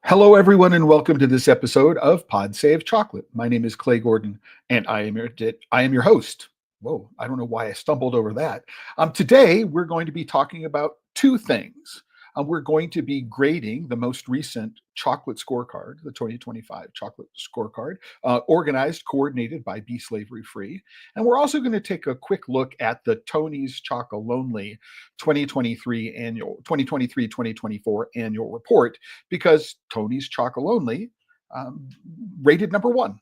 Hello, everyone, and welcome to this episode of Pod Save Chocolate. My name is Clay Gordon, and I am your host. Whoa, I don't know why I stumbled over that. Today, we're going to be talking about two things. We're going to be grading the most recent chocolate scorecard, the 2025 chocolate scorecard, organized, coordinated by Be Slavery Free. And we're also going to take a quick look at the Tony's Chocolonely 2023-2024 annual report, because Tony's Chocolonely um, rated number one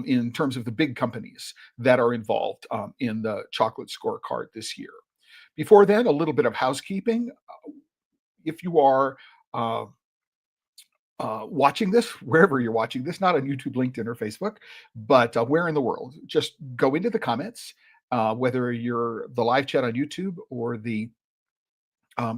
in terms of the big companies that are involved in the chocolate scorecard this year. Before then, a little bit of housekeeping. If you are uh, watching this, wherever you're watching this, not on YouTube, LinkedIn, or Facebook, but where in the world, just go into the comments, whether you're the live chat on YouTube or the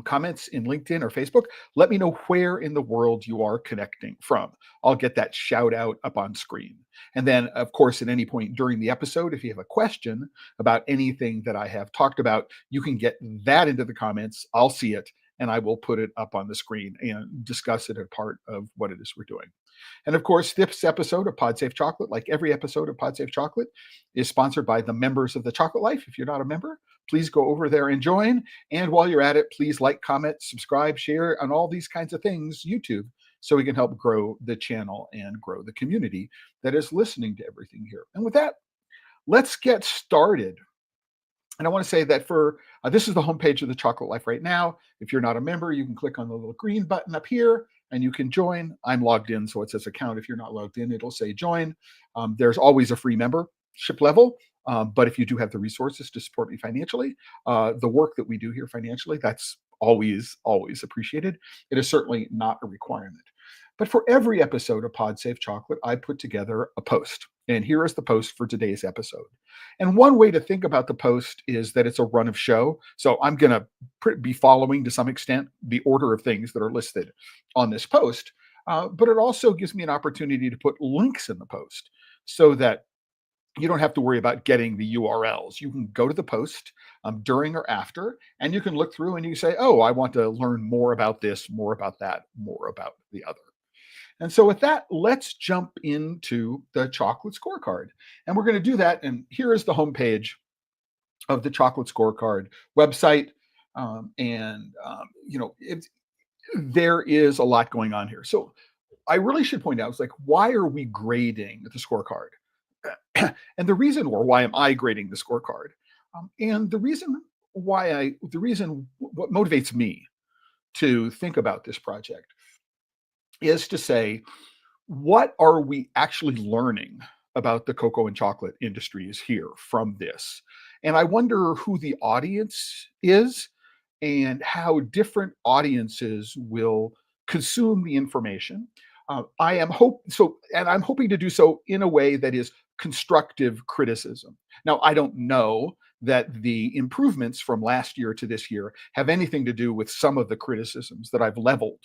comments in LinkedIn or Facebook. Let me know where in the world you are connecting from. I'll get that shout out up on screen. And then, of course, at any point during the episode, if you have a question about anything that I have talked about, you can get that into the comments. I'll see it and I will put it up on the screen and discuss it as part of what it is we're doing. And of course, this episode of Pod Safe Chocolate, like every episode of Pod Safe Chocolate, is sponsored by the members of the Chocolate Life. If you're not a member, please go over there and join. And while you're at it, please like, comment, subscribe, share, and all these kinds of things, YouTube, so we can help grow the channel and grow the community that is listening to everything here. And with that, let's get started. And I want to say that for this is the homepage of the Chocolate Life right now. If you're not a member, you can click on the little green button up here and you can join. I'm logged in, so it says account. If you're not logged in, it'll say join. There's always a free membership level. But if you do have the resources to support me financially, the work that we do here financially, that's always appreciated. It is certainly not a requirement. But for every episode of Pod Safe Chocolate, I put together a post. And here is the post for today's episode. And one way to think about the post is that it's a run of show. So I'm going to be following to some extent the order of things that are listed on this post. But it also gives me an opportunity to put links in the post so that you don't have to worry about getting the URLs. You can go to the post during or after, and you can look through and you say, oh, I want to learn more about this, more about that, more about the other. And so with that, let's jump into the chocolate scorecard. And we're going to do that. And here is the homepage of the chocolate scorecard website. There is a lot going on here. So I really should point out, it's like, why are we grading the scorecard? And the reason, or why am I grading the scorecard? And the reason what motivates me to think about this project is to say, what are we actually learning about the cocoa and chocolate industries here from this? And I wonder who the audience is and how different audiences will consume the information. I'm hoping to do so in a way that is constructive criticism. Now, I don't know that the improvements from last year to this year have anything to do with some of the criticisms that I've leveled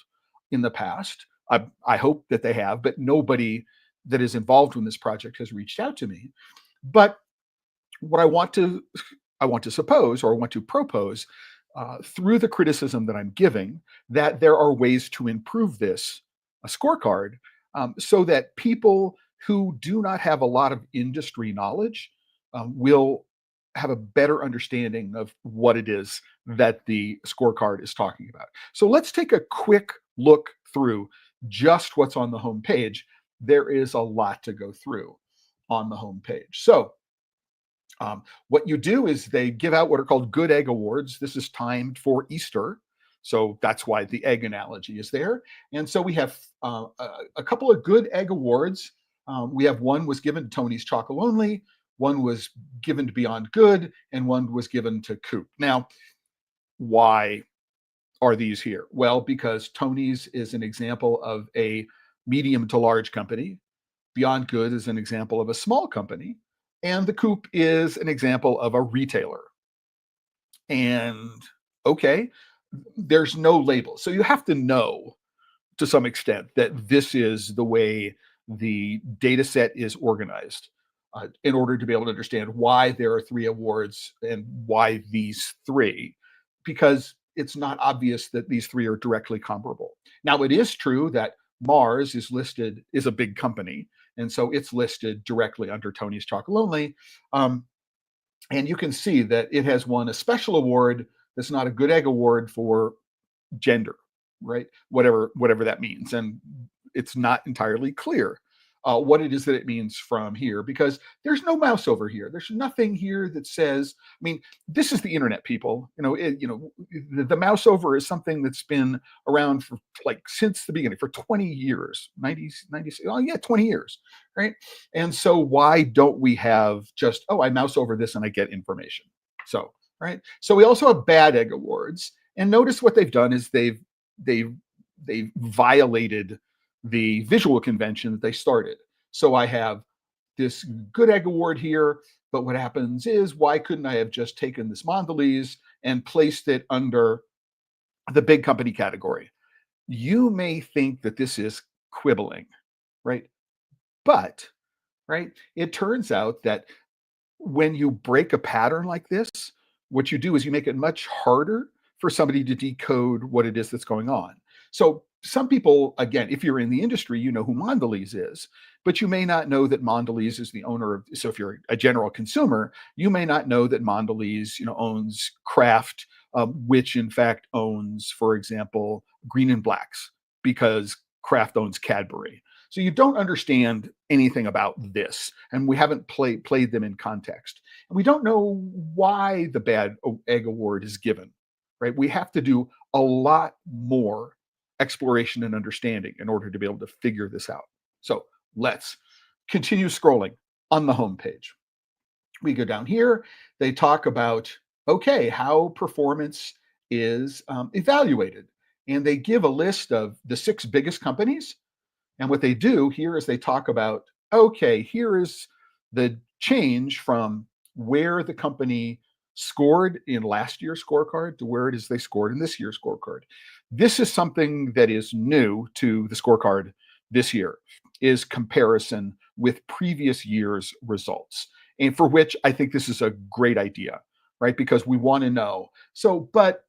in the past. I hope that they have, but nobody that is involved in this project has reached out to me. But what I want to suppose, or I want to propose through the criticism that I'm giving, that there are ways to improve this scorecard so that people who do not have a lot of industry knowledge will have a better understanding of what it is that the scorecard is talking about. So let's take a quick look through just what's on the home page. There is a lot to go through on the home page. So What you do is they give out what are called good egg awards. This is timed for Easter. So that's why the egg analogy is there. And so we have a couple of good egg awards. We have one was given to Tony's Chocolonely, one was given to Beyond Good, and one was given to Coop. Now, why are these here? Well, because Tony's is an example of a medium to large company. Beyond Good is an example of a small company. And the Coop is an example of a retailer. And okay, there's no label. So you have to know to some extent that this is the way the data set is organized in order to be able to understand why there are three awards and why these three, because it's not obvious that these three are directly comparable. Now, it is true that Mars is listed, is a big company, and so it's listed directly under Tony's Chocolonely. Um, and you can see that it has won a special award that's not a good egg award for gender, right? Whatever that means, and it's not entirely clear what it is that it means from here, because there's no mouse over here. There's nothing here that says. I mean, this is the internet, people. The mouse over is something that's been around for like since the beginning for 20 years, 90. Oh yeah, 20 years, right? And so why don't we have just I mouse over this and I get information? So right. So we also have bad egg awards. And notice what they've done is they've violated the visual convention that they started. So I have this good egg award here, but what happens is, why couldn't I have just taken this Mondelez and placed it under the big company category? You may think that this is quibbling, right? But right, it turns out that when you break a pattern like this, what you do is you make it much harder for somebody to decode what it is that's going on. So some people, again, if you're in the industry, you know who Mondelez is, but you may not know that Mondelez is the owner of. So if you're a general consumer, you may not know that Mondelez, owns Kraft, which in fact owns, for example, Green and Blacks, because Kraft owns Cadbury. So you don't understand anything about this, and we haven't played them in context. And we don't know why the bad egg award is given, right? We have to do a lot more exploration and understanding in order to be able to figure this out. So let's continue scrolling on the home page. We go down here, they talk about, okay, how performance is evaluated. And they give a list of the 6 biggest companies. And what they do here is they talk about, okay, here is the change from where the company scored in last year's scorecard to where it is they scored in this year's scorecard. This is something that is new to the scorecard this year, is comparison with previous year's results. And for which I think this is a great idea, right? Because we want to know. So, but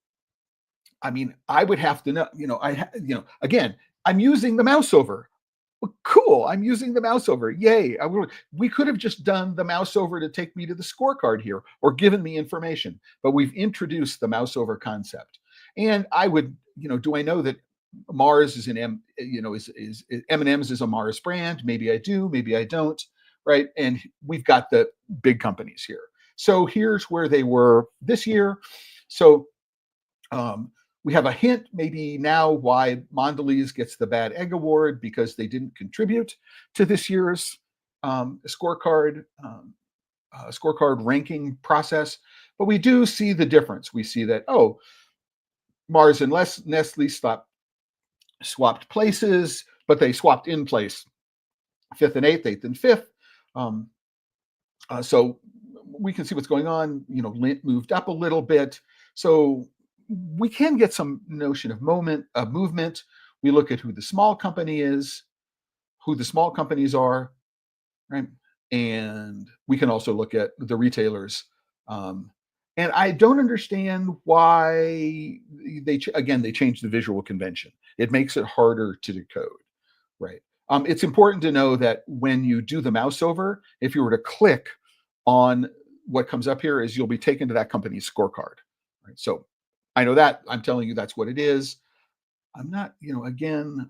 I mean, I would have to know, again, I'm using the mouse over. Well, cool. I'm using the mouse over. Yay. We could have just done the mouse over to take me to the scorecard here or given me information, but we've introduced the mouse over concept. And I would, do I know that Mars is is M&M's is a Mars brand? Maybe I do, maybe I don't, right? And we've got the big companies here. So here's where they were this year. So we have a hint maybe now why Mondelez gets the bad egg award, because they didn't contribute to this year's scorecard ranking process. But we do see the difference. We see that, Mars and Nestle swapped places, but they swapped in place 5th and 8th and 5th. So we can see what's going on. Lindt moved up a little bit. So we can get some notion of movement. We look at who the small company is, who the small companies are, right? And we can also look at the retailers. And I don't understand why they changed the visual convention. It makes it harder to decode, right? It's important to know that when you do the mouse over, if you were to click on what comes up here, is you'll be taken to that company's scorecard, right? So I know that I'm telling you that's what it is. I'm not,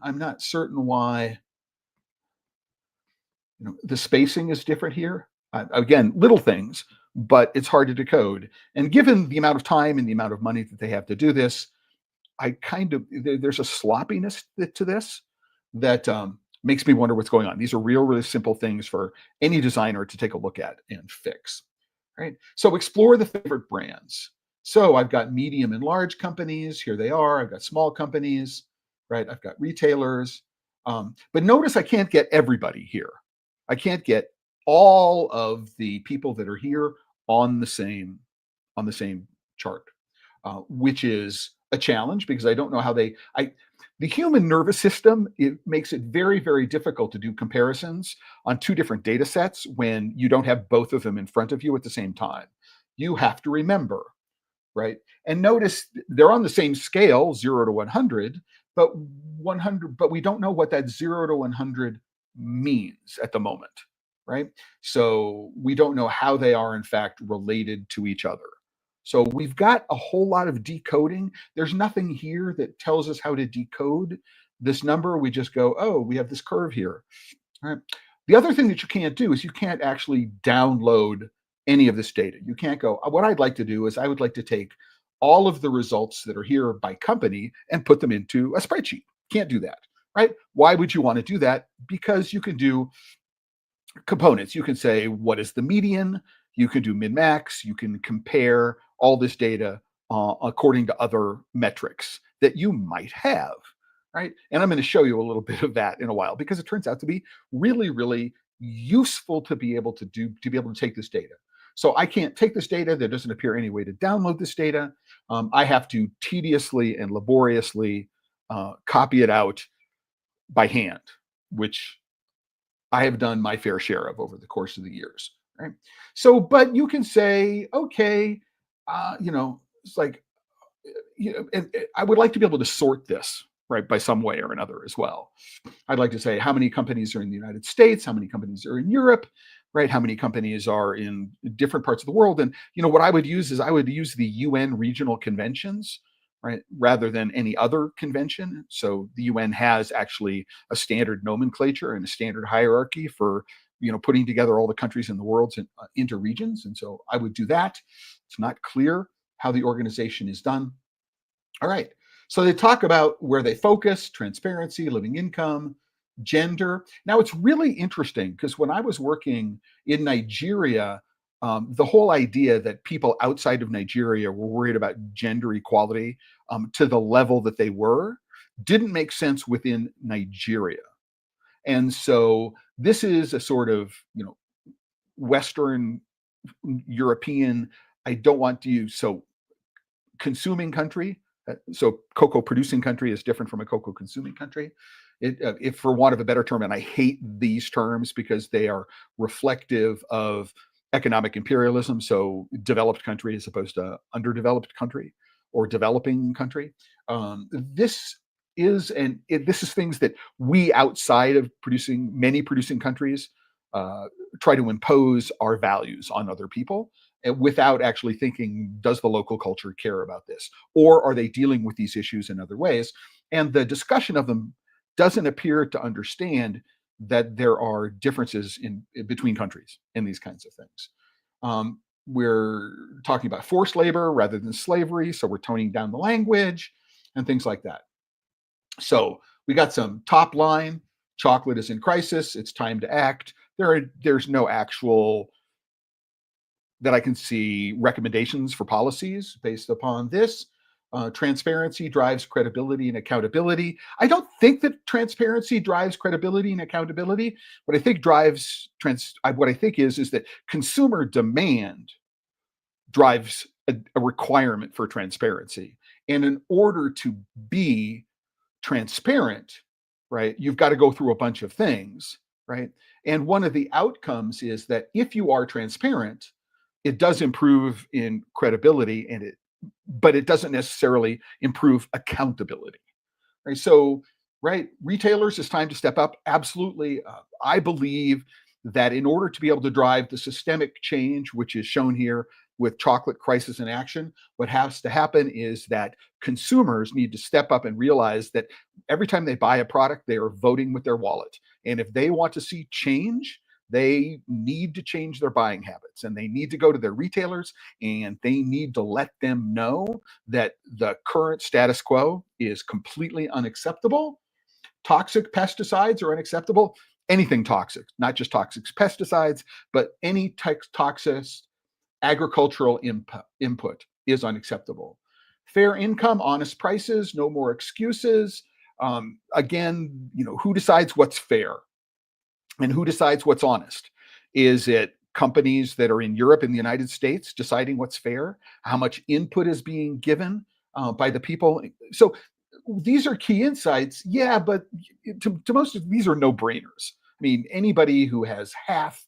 I'm not certain why, the spacing is different here. Again, little things, but it's hard to decode. And given the amount of time and the amount of money that they have to do this, there's a sloppiness to this that makes me wonder what's going on. These are really simple things for any designer to take a look at and fix. Right? So explore the favorite brands. So I've got medium and large companies. Here they are. I've got small companies, right? I've got retailers. But notice I can't get everybody here. I can't get all of the people that are here on the same chart, which is a challenge because I don't know how the human nervous system, it makes it very difficult to do comparisons on two different data sets when you don't have both of them in front of you at the same time. You have to remember, right? And notice they're on the same scale, 0 to 100, but we don't know what that 0 to 100 means at the moment, right? So we don't know how they are in fact related to each other. So we've got a whole lot of decoding. There's nothing here that tells us how to decode this number. We just go, oh, we have this curve here. All right. The other thing that you can't do is you can't actually download any of this data. You can't go, what I'd like to do is I would like to take all of the results that are here by company and put them into a spreadsheet. Can't do that, right? Why would you want to do that? Because you can do components. You can say, what is the median? You can do min-max. You can compare all this data according to other metrics that you might have, right? And I'm going to show you a little bit of that in a while because it turns out to be really useful to be able to take this data. So I can't take this data. There doesn't appear any way to download this data. I have to tediously and laboriously copy it out by hand, which I have done my fair share of over the course of the years, right? So, but you can say, okay, it's like, and I would like to be able to sort this, right, by some way or another as well. I'd like to say how many companies are in the United States, how many companies are in Europe, right? How many companies are in different parts of the world? And what I would use is I would use the UN regional conventions, right, rather than any other convention. So the UN has actually a standard nomenclature and a standard hierarchy for putting together all the countries in the world into regions. And so I would do that. It's not clear how the organization is done. All right. So they talk about where they focus, transparency, living income, gender. Now it's really interesting because when I was working in Nigeria, the whole idea that people outside of Nigeria were worried about gender equality to the level that they were didn't make sense within Nigeria. And so this is a sort of, Western European, I don't want to use, so consuming country. So cocoa producing country is different from a cocoa consuming country. If for want of a better term, and I hate these terms because they are reflective of economic imperialism. So developed country as opposed to underdeveloped country or developing country. This is things that we outside of many producing countries try to impose our values on other people without actually thinking, does the local culture care about this? Or are they dealing with these issues in other ways? And the discussion of them doesn't appear to understand that there are differences in between countries in these kinds of things. We're talking about forced labor rather than slavery, so we're toning down the language and things like that. So we got some top line. Chocolate is in crisis. It's time to act. There's no actual that I can see recommendations for policies based upon this. Transparency drives credibility and accountability. I don't think that transparency drives credibility and accountability. What I think is that consumer demand drives a requirement for transparency. And in order to be transparent, right, you've got to go through a bunch of things, right? And one of the outcomes is that if you are transparent, it does improve in credibility but it doesn't necessarily improve accountability, right? So, right, retailers, it's time to step up. Absolutely. I believe that in order to be able to drive the systemic change, which is shown here with chocolate crisis in action, what has to happen is that consumers need to step up and realize that every time they buy a product, they are voting with their wallet. And if they want to see change, They need to change their buying habits, and they need to go to their retailers, and they need to let them know that the current status quo is completely unacceptable. Toxic pesticides are unacceptable. Anything toxic, not just toxic pesticides, but any toxic agricultural input is unacceptable. Fair income, honest prices, no more excuses. Again, who decides what's fair and who decides what's honest? Is it companies that are in Europe and the United States deciding what's fair? How much input is being given by the people? So these are key insights. Yeah, but to most of these are no brainers. I mean, anybody who has half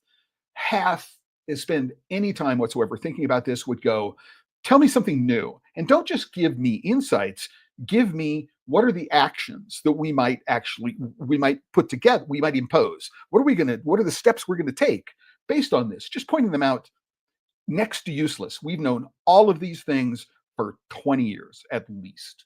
spend any time whatsoever thinking about this would go, tell me something new. And don't just give me insights, give me what are the actions that we might put together, we might impose. What are the steps we're gonna take based on this? Just pointing them out, next to useless. We've known all of these things for 20 years at least.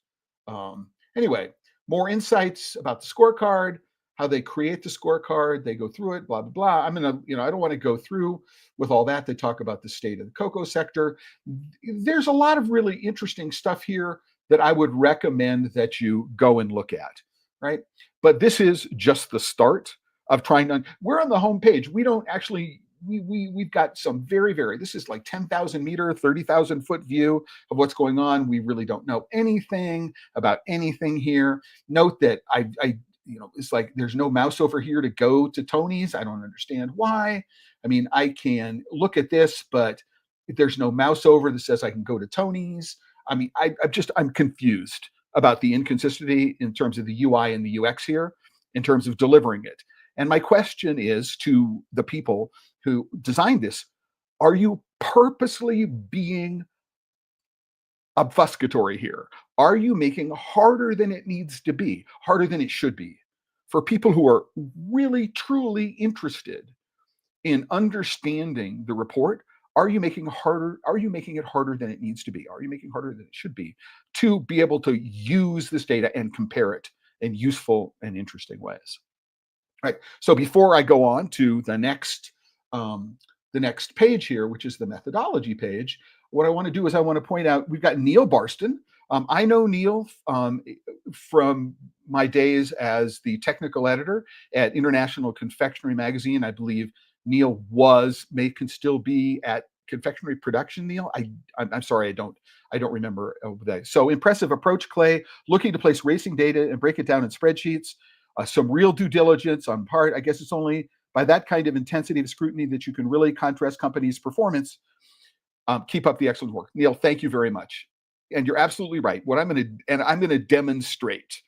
Anyway, more insights about the scorecard, how they create the scorecard, they go through it, blah, blah, blah. I don't want to go through with all that. They talk about the state of the cocoa sector. There's a lot of really interesting stuff here that I would recommend that you go and look at, right? But this is just the start of trying to, we're on the home page. We don't actually, we've got some this is like 10,000 meter, 30,000 foot view of what's going on. We really don't know anything about anything here. Note that it's like there's no mouse over here to go to Tony's. I don't understand why. I mean, I can look at this, but there's no mouse over that says I can go to Tony's. I mean, I'm confused about the inconsistency in terms of the UI and the UX here, in terms of delivering it. And my question is to the people who designed this, are you purposely being obfuscatory here? Are you making harder than it needs to be, harder than it should be? For people who are really, truly interested in understanding the report, are you making it harder than it needs to be? Are you making it harder than it should be to be able to use this data and compare it in useful and interesting ways? Right. So before I go on to the next page here, which is the methodology page, what I want to do is I want to point out we've got Neil Barston. I know Neil from my days as the technical editor at International Confectionery Magazine. I believe Neil can still be at Confectionery Production. Neil, I'm sorry, I don't remember that. So impressive approach, Clay. Looking to place racing data and break it down in spreadsheets. Some real due diligence on part. I guess it's only by that kind of intensity of scrutiny that you can really contrast companies' performance. Keep up the excellent work. Neil, thank you very much. And you're absolutely right. I'm going to demonstrate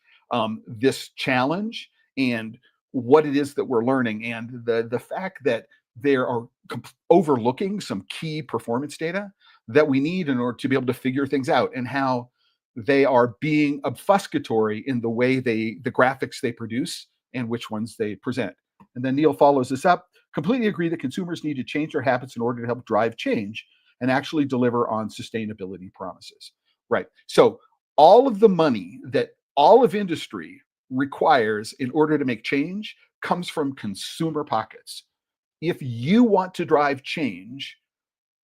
this challenge and what it is that we're learning, and the fact that there are overlooking some key performance data that we need in order to be able to figure things out, and how they are being obfuscatory in the way the graphics they produce and which ones they present. And then Neil follows this up. Completely agree that consumers need to change their habits in order to help drive change and actually deliver on sustainability promises. Right. So all of the money that all of industry requires in order to make change comes from consumer pockets. If you want to drive change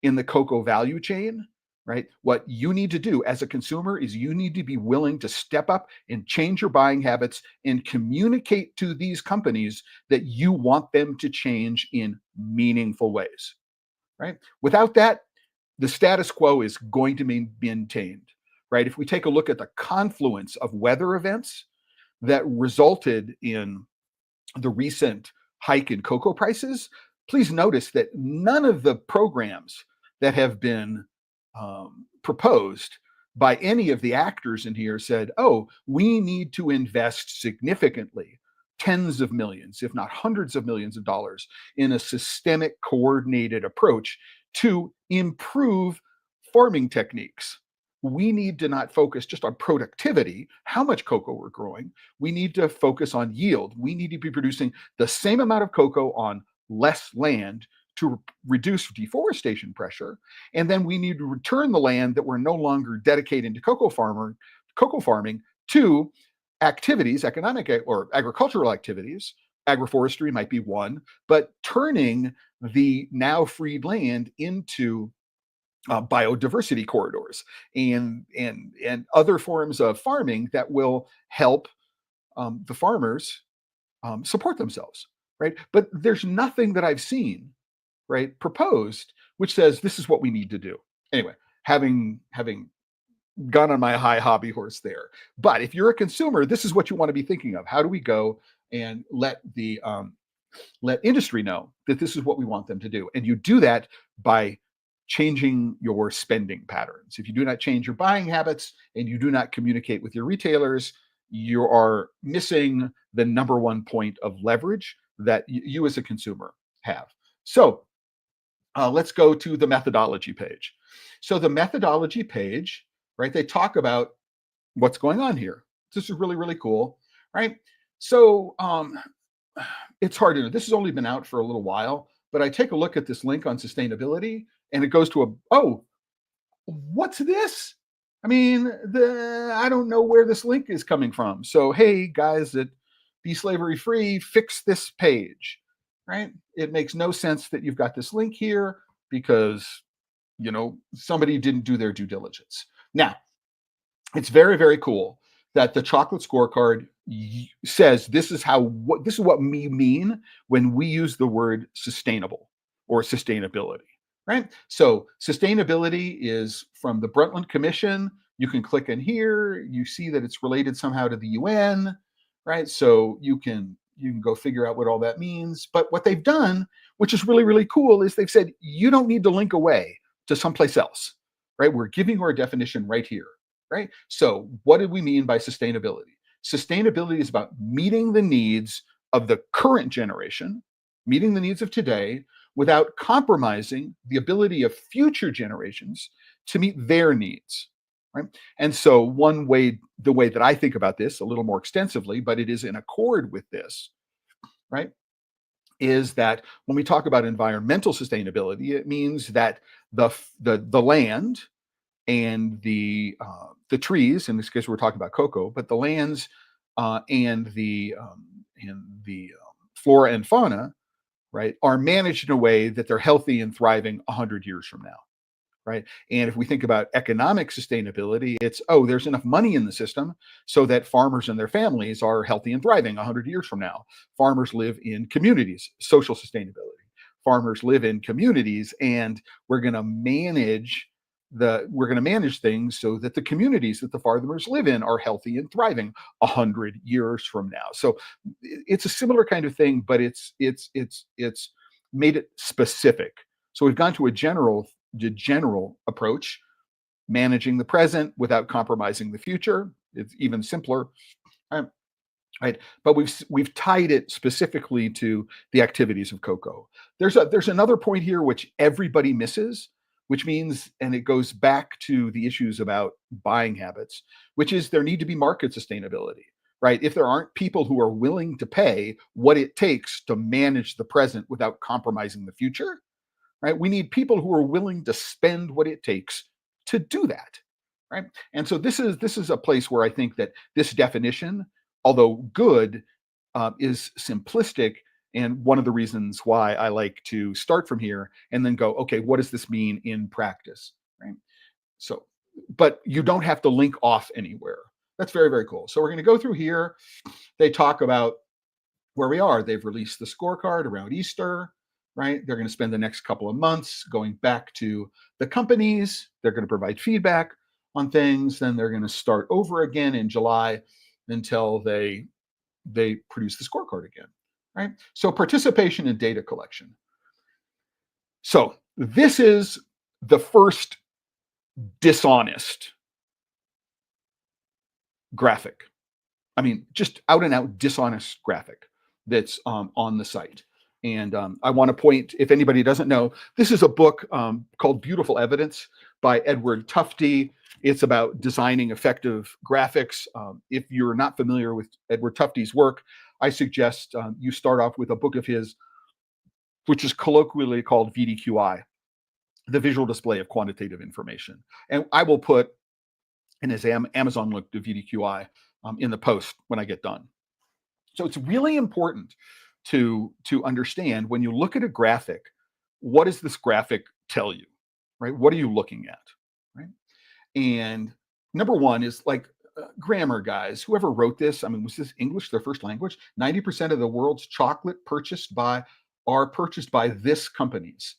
in the cocoa value chain, right, what you need to do as a consumer is you need to be willing to step up and change your buying habits and communicate to these companies that you want them to change in meaningful ways, right? Without that, the status quo is going to be maintained, right? If we take a look at the confluence of weather events that resulted in the recent hike in cocoa prices, please notice that none of the programs that have been proposed by any of the actors in here said, oh, we need to invest significantly, tens of millions, if not hundreds of millions of dollars, in a systemic, coordinated approach to improve farming techniques. We need to not focus just on productivity, how much cocoa we're growing. We need to focus on yield. We need to be producing the same amount of cocoa on less land to reduce deforestation pressure. And then we need to return the land that we're no longer dedicating to cocoa farming to activities, economic or agricultural activities agroforestry might be one, but turning the now freed land into biodiversity corridors and other forms of farming that will help the farmers support themselves, right? But there's nothing that I've seen, right, proposed which says this is what we need to do. Anyway, having gone on my high hobby horse there. But if you're a consumer, this is what you want to be thinking of. How do we go and let industry know that this is what we want them to do? And you do that by changing your spending patterns. If you do not change your buying habits and you do not communicate with your retailers, you are missing the number one point of leverage that you as a consumer have. So let's go to the methodology page. So the methodology page, right, they talk about what's going on here. This is really, really cool, right? So it's hard to know. This has only been out for a little while, but I take a look at this link on sustainability and it goes to what's this? I mean, I don't know where this link is coming from. So, hey, guys at Be Slavery Free, fix this page, right? It makes no sense that you've got this link here because, somebody didn't do their due diligence. Now, it's very, very cool that the Chocolate Scorecard says this is what we mean when we use the word sustainable or sustainability, right? So sustainability is from the Brundtland Commission. You can click in here. You see that it's related somehow to the UN, right? So you can go figure out what all that means. But what they've done, which is really, really cool, is they've said you don't need to link away to someplace else, right? We're giving you our definition right here, right? So what do we mean by sustainability? Sustainability is about meeting the needs of the current generation, meeting the needs of today, without compromising the ability of future generations to meet their needs, right? And so the way that I think about this a little more extensively, but it is in accord with this, right, is that when we talk about environmental sustainability, it means that the land and the trees, in this case we're talking about cocoa, but the lands and the flora and fauna, right, are managed in a way that they're healthy and thriving 100 years from now, right? And if we think about economic sustainability, it's, there's enough money in the system so that farmers and their families are healthy and thriving 100 years from now. Farmers live in communities, social sustainability. Farmers live in communities, and we're going to manage things so that the communities that the farmers live in are healthy and thriving 100 years from now. So it's a similar kind of thing, but it's made it specific. So we've gone to the general approach, managing the present without compromising the future. It's even simpler, right? But we've tied it specifically to the activities of cocoa. There's another point here which everybody misses, which means, and it goes back to the issues about buying habits, which is there need to be market sustainability, right? If there aren't people who are willing to pay what it takes to manage the present without compromising the future, right? We need people who are willing to spend what it takes to do that, right? And so this is a place where I think that this definition, although good, is simplistic. And one of the reasons why I like to start from here and then go, okay, what does this mean in practice, right? So, but you don't have to link off anywhere. That's very, very cool. So we're going to go through here. They talk about where we are. They've released the scorecard around Easter, right? They're going to spend the next couple of months going back to the companies. They're going to provide feedback on things. Then they're going to start over again in July until they produce the scorecard again, right? So participation in data collection. So this is the first dishonest graphic. I mean, just out and out dishonest graphic that's on the site. And I want to point, if anybody doesn't know, this is a book called Beautiful Evidence by Edward Tufte. It's about designing effective graphics. If you're not familiar with Edward Tufte's work, I suggest you start off with a book of his, which is colloquially called VDQI, the visual display of quantitative information. And I will put in his Amazon link to VDQI in the post when I get done. So it's really important to understand when you look at a graphic, what does this graphic tell you, right? What are you looking at, right? And number one is like grammar, guys. Whoever wrote this, I mean, was this English their first language? 90% of the world's chocolate purchased by these companies,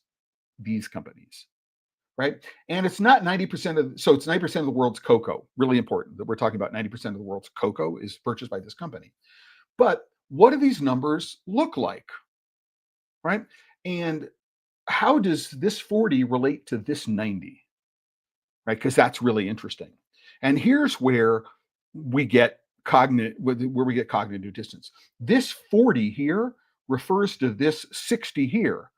right? And it's not 90% of, so it's 90% of the world's cocoa. Really important that we're talking about 90% of the world's cocoa is purchased by this company. But what do these numbers look like, right? And how does this 40 relate to this 90, right? Because that's really interesting. And here's where we get cognitive distance. This 40 here refers to this 60 here.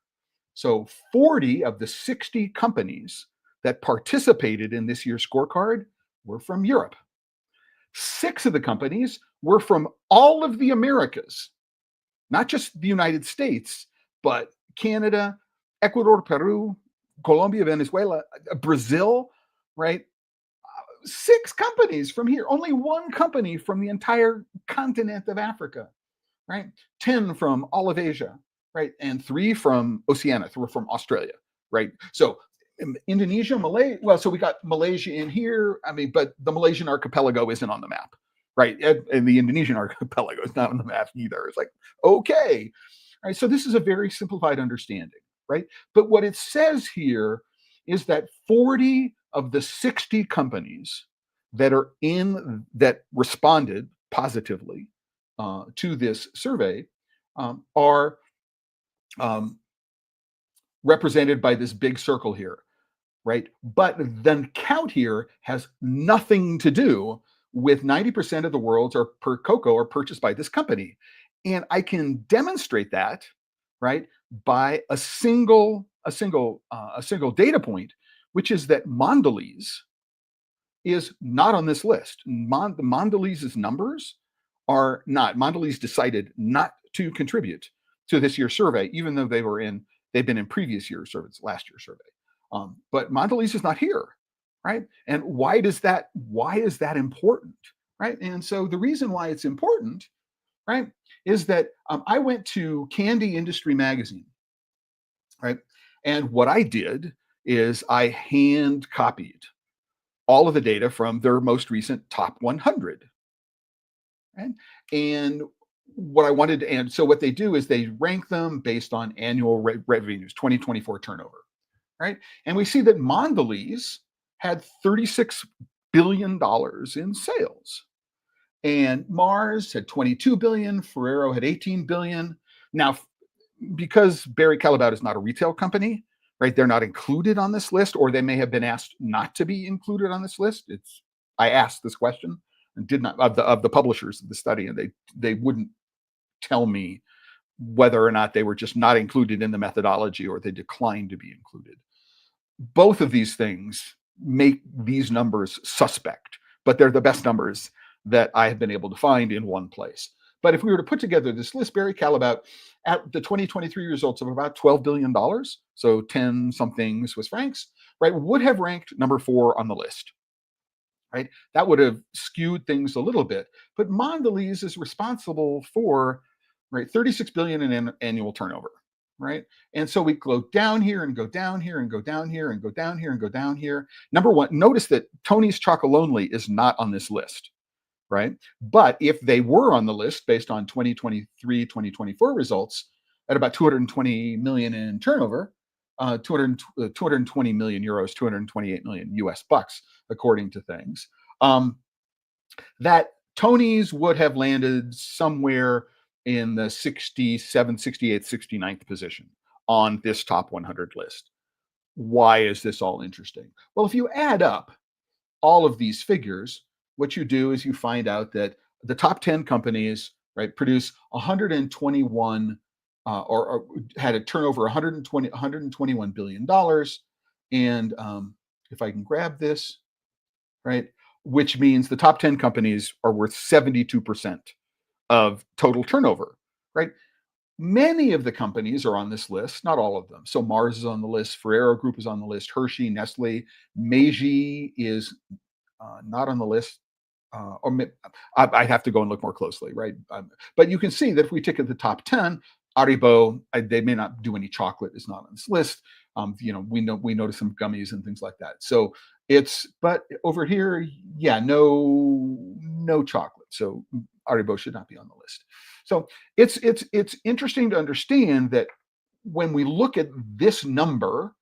So 40 of the 60 companies that participated in this year's scorecard were from Europe. 6 of the companies were from all of the Americas, not just the United States, but Canada, Ecuador, Peru, Colombia, Venezuela, Brazil, right? 6 companies from here, only 1 company from the entire continent of Africa, right? 10 from all of Asia, right? And 3 from Oceania, 3 from Australia, right? So Indonesia, Malay, well, so we got Malaysia in here. I mean, but the Malaysian archipelago isn't on the map, right? And the Indonesian archipelago is not on the map either. It's like, okay. All right, so this is a very simplified understanding, right? But what it says here is that 40 of the 60 companies that responded positively to this survey are represented by this big circle here, right? But the count here has nothing to do with 90% of the world's cocoa are purchased by this company. And I can demonstrate that, right, by a single data point, which is that Mondelez is not on this list. Mondelez's numbers are not. Mondelez decided not to contribute to this year's survey, even though they've been in previous year's surveys, last year's survey. But Mondelez is not here, right? And why is that important, right? And so the reason why it's important, right, is that I went to Candy Industry Magazine, right? And what I did is I hand copied all of the data from their most recent top 100, right? And so what they do is they rank them based on annual revenues, 2024 turnover, right? And we see that Mondelez had $36 billion in sales. And Mars had 22 billion, Ferrero had 18 billion. Now, because Barry Callebaut is not a retail company, right? They're not included on this list, or they may have been asked not to be included on this list. I asked this question and did not of the publishers of the study, and they wouldn't tell me whether or not they were just not included in the methodology or they declined to be included. Both of these things make these numbers suspect, but they're the best numbers that I have been able to find in one place. But if we were to put together this list, Barry Callebaut at the 2023 results of about $12 billion, so 10 something Swiss francs, right, would have ranked number 4 on the list, right? That would have skewed things a little bit. But Mondelez is responsible for, right, 36 billion in annual turnover, right? And so we go down here and go down here and go down here and go down here and go down here. Number one, notice that Tony's Chocolonely is not on this list, right? But if they were on the list based on 2023, 2024 results at about 220 million in turnover, 220 million euros, 228 million US bucks, according to things, that Tony's would have landed somewhere in the 67th, 68th, 69th position on this top 100 list. Why is this all interesting? Well, if you add up all of these figures, what you do is you find out that the top 10 companies, right, produce 121 or had a turnover 121 billion dollars. And if I can grab this, right, which means the top 10 companies are worth 72% of total turnover, right? Many of the companies are on this list, not all of them. So Mars is on the list, Ferrero Group is on the list, Hershey, Nestle, Meiji is not on the list. I'd have to go and look more closely, right? But you can see that if we take at the top 10, Haribo, they may not do any chocolate, is not on this list. We notice some gummies and things like that. So but over here, yeah, no chocolate. So Haribo should not be on the list. So it's interesting to understand that when we look at this number,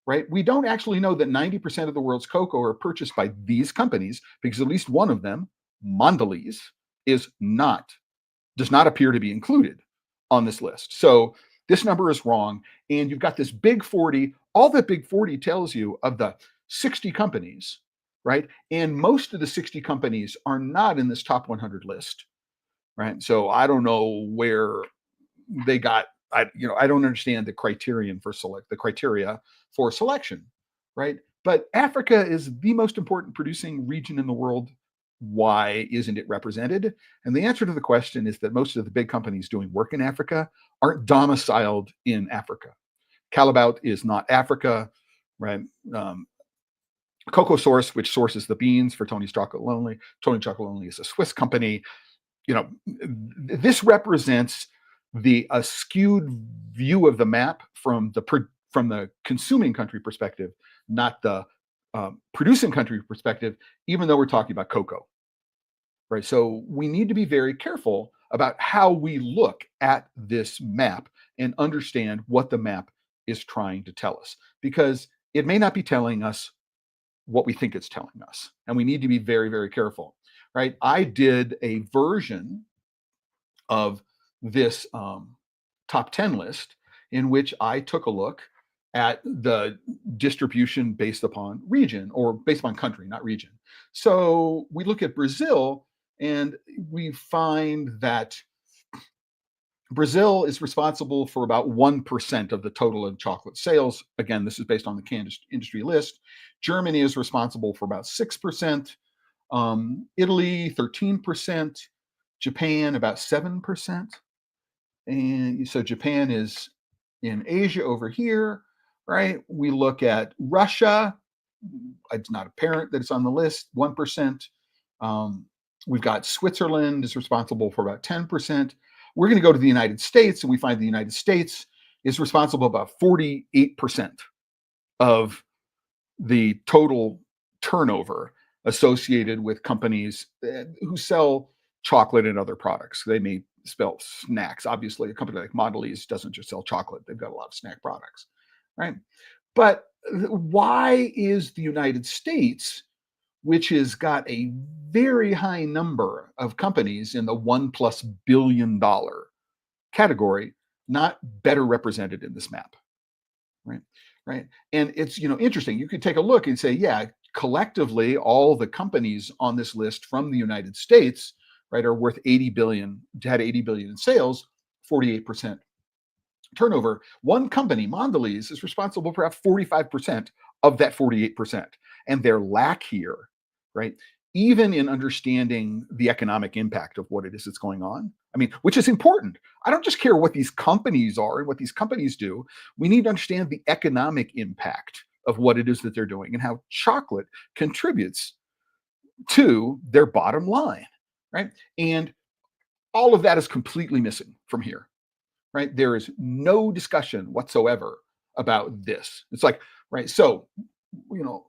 right, we don't actually know that 90% of the world's cocoa are purchased by these companies, because at least one of them, Mondelez, does not appear to be included on this list. So this number is wrong. And you've got this big 40. All that big 40 tells you of the 60 companies, right? And most of the 60 companies are not in this top 100 list, right? So I don't know where they got, I don't understand the criteria for selection, right? But Africa is the most important producing region in the world. Why isn't it represented? And the answer to the question is that most of the big companies doing work in Africa aren't domiciled in Africa. Calabout is not Africa, right? Cocoa Source, which sources the beans for Tony's Chocolonely. Tony Chocolonely is a Swiss company. This represents the skewed view of the map from the consuming country perspective, not the producing country perspective, even though we're talking about cocoa, right? So we need to be very careful about how we look at this map and understand what the map is trying to tell us, because it may not be telling us what we think it's telling us. And we need to be very, very careful, right? I did a version of this top 10 list in which I took a look at the distribution based upon region, or based upon country, not region. So we look at Brazil and we find that Brazil is responsible for about 1% of the total of chocolate sales. Again, this is based on the canned industry list. Germany is responsible for about 6%, Italy 13%, Japan about 7%. And so Japan is in Asia over here, right? We look at Russia. It's not apparent that it's on the list, 1%. We've got Switzerland is responsible for about 10%. We're going to go to the United States, and we find the United States is responsible about 48% of the total turnover associated with companies who sell chocolate and other products. They may sell snacks. Obviously, a company like Mondelez doesn't just sell chocolate. They've got a lot of snack products, right? But why is the United States, which has got a very high number of companies in the $1+ billion category, not better represented in this map, right? Right. And it's, interesting. You could take a look and say, yeah, collectively, all the companies on this list from the United States, right, are worth 80 billion, had 80 billion in sales, 48% turnover. One company, Mondelez, is responsible for about 45% of that 48%. And their lack here, right, even in understanding the economic impact of what it is that's going on, which is important. I don't just care what these companies are and what these companies do. We need to understand the economic impact of what it is that they're doing and how chocolate contributes to their bottom line, right? And all of that is completely missing from here, right? There is no discussion whatsoever about this. It's like, right? So,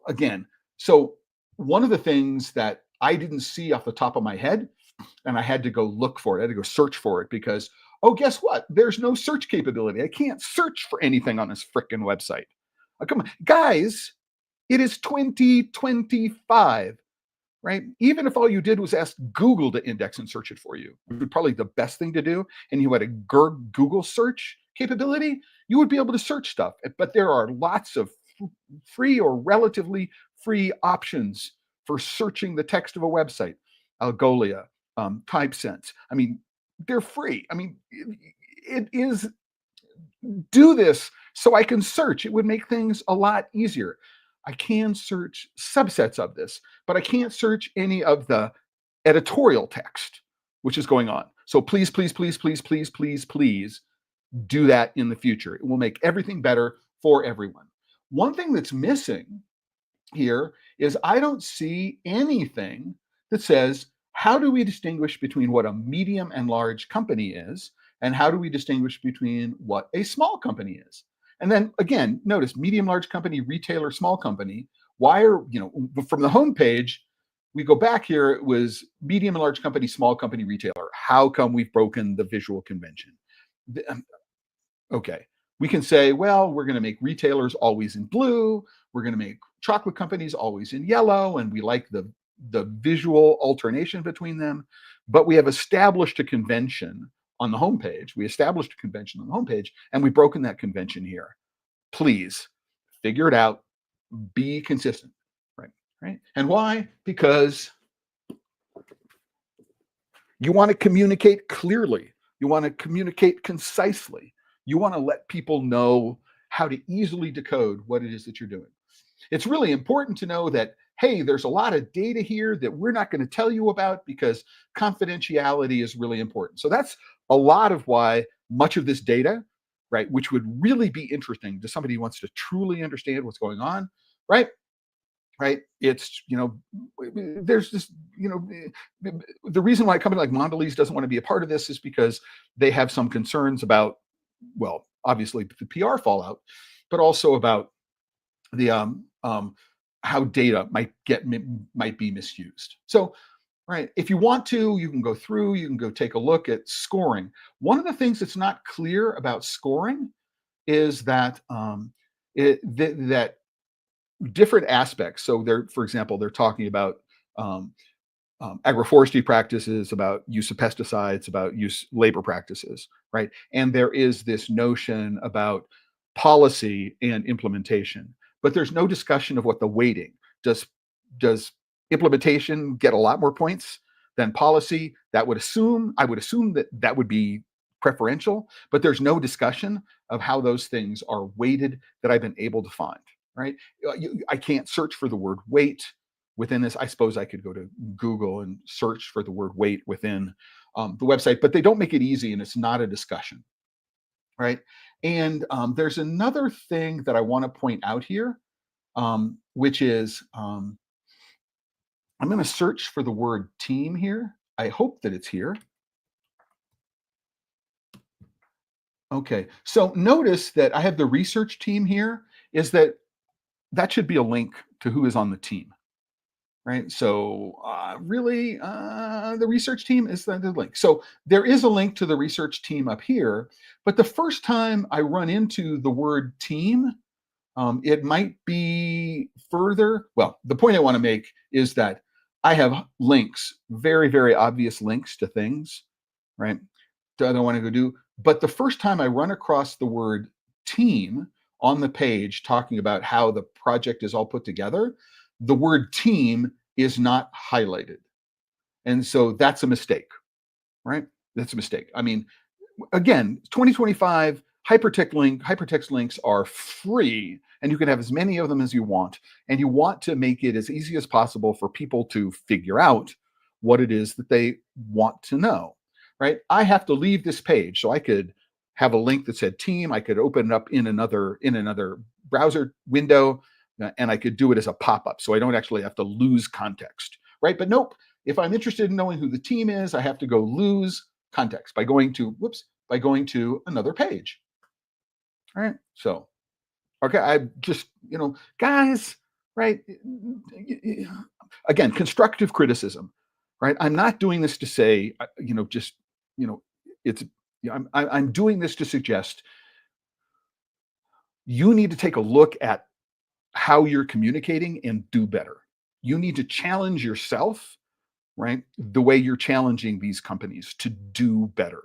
again, so one of the things that I didn't see off the top of my head, and I had to go look for it, I had to go search for it, because, guess what? There's no search capability. I can't search for anything on this frickin' website. Come on, guys, it is 2025. Right? Even if all you did was ask Google to index and search it for you, which would probably be the best thing to do, and you had a Google search capability, you would be able to search stuff. But there are lots of free or relatively free options for searching the text of a website. Algolia, TypeSense. They're free. It is, do this so I can search. It would make things a lot easier. I can search subsets of this, but I can't search any of the editorial text which is going on. So please, please, please, please, please, please, please do that in the future. It will make everything better for everyone. One thing that's missing here is I don't see anything that says, how do we distinguish between what a medium and large company is And how do we distinguish between what a small company is? And then again, notice medium, large company, retailer, small company. Why are, from the homepage, we go back here, it was medium and large company, small company, retailer. How come we've broken the visual convention? Okay, we can say, well, we're going to make retailers always in blue. We're going to make chocolate companies always in yellow, and we like the visual alternation between them. But we have established a convention on the homepage. We established a convention on the homepage, and we've broken that convention here. Please figure it out. Be consistent, right? Right. And why? Because you want to communicate clearly. You want to communicate concisely. You want to let people know how to easily decode what it is that you're doing. It's really important to know that, hey, there's a lot of data here that we're not going to tell you about because confidentiality is really important. So that's a lot of why much of this data, right, which would really be interesting to somebody who wants to truly understand what's going on, right? Right. It's, there's this, the reason why a company like Mondelez doesn't want to be a part of this is because they have some concerns about, well, obviously the PR fallout, but also about the how data might be misused. So, right, if you want to, you can go through, you can go take a look at scoring. One of the things that's not clear about scoring is that that different aspects. So for example, they're talking about um, agroforestry practices, about use of pesticides, about use labor practices, right? And there is this notion about policy and implementation, but there's no discussion of what the weighting does. Does implementation get a lot more points than policy? I would assume that would be preferential, but there's no discussion of how those things are weighted that I've been able to find. Right? I can't search for the word weight within this. I suppose I could go to Google and search for the word weight within the website, but they don't make it easy, and it's not a discussion, right? And there's another thing that I want to point out here, which is I'm going to search for the word team here. I hope that it's here. Okay, so notice that I have the research team here. Is that should be a link to who is on the team. Right. So really, the research team is the link. So there is a link to the research team up here. But the first time I run into the word team, it might be further. Well, the point I want to make is that I have links, very, very obvious links to things, right? That I want to go do. But the first time I run across the word team on the page talking about how the project is all put together, the word team is not highlighted. And so that's a mistake, right? That's a mistake. I mean, again, 2025, hypertext links are free, and you can have as many of them as you want. And you want to make it as easy as possible for people to figure out what it is that they want to know, right? I have to leave this page, so I could have a link that said team. I could open it up in another browser window, and I could do it as a pop-up, so I don't actually have to lose context, right? But nope, if I'm interested in knowing who the team is, I have to go lose context by going to another page. All right. So, okay, I just, guys, right? Again, constructive criticism, right? I'm not doing this to say, just, it's, I'm doing this to suggest you need to take a look at how you're communicating and do better. You need to challenge yourself, right? The way you're challenging these companies to do better,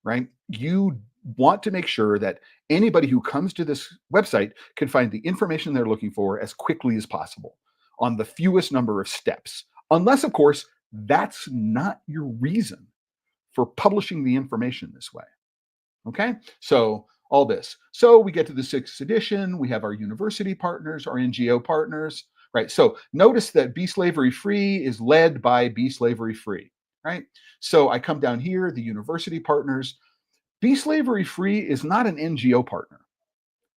right? You want to make sure that anybody who comes to this website can find the information they're looking for as quickly as possible on the fewest number of steps. Unless, of course, that's not your reason for publishing the information this way. Okay, so all this. So we get to the 6th edition. We have our university partners, our NGO partners, right? So notice that Be Slavery Free is led by Be Slavery Free, right? So I come down here, the university partners. Be Slavery Free is not an NGO partner.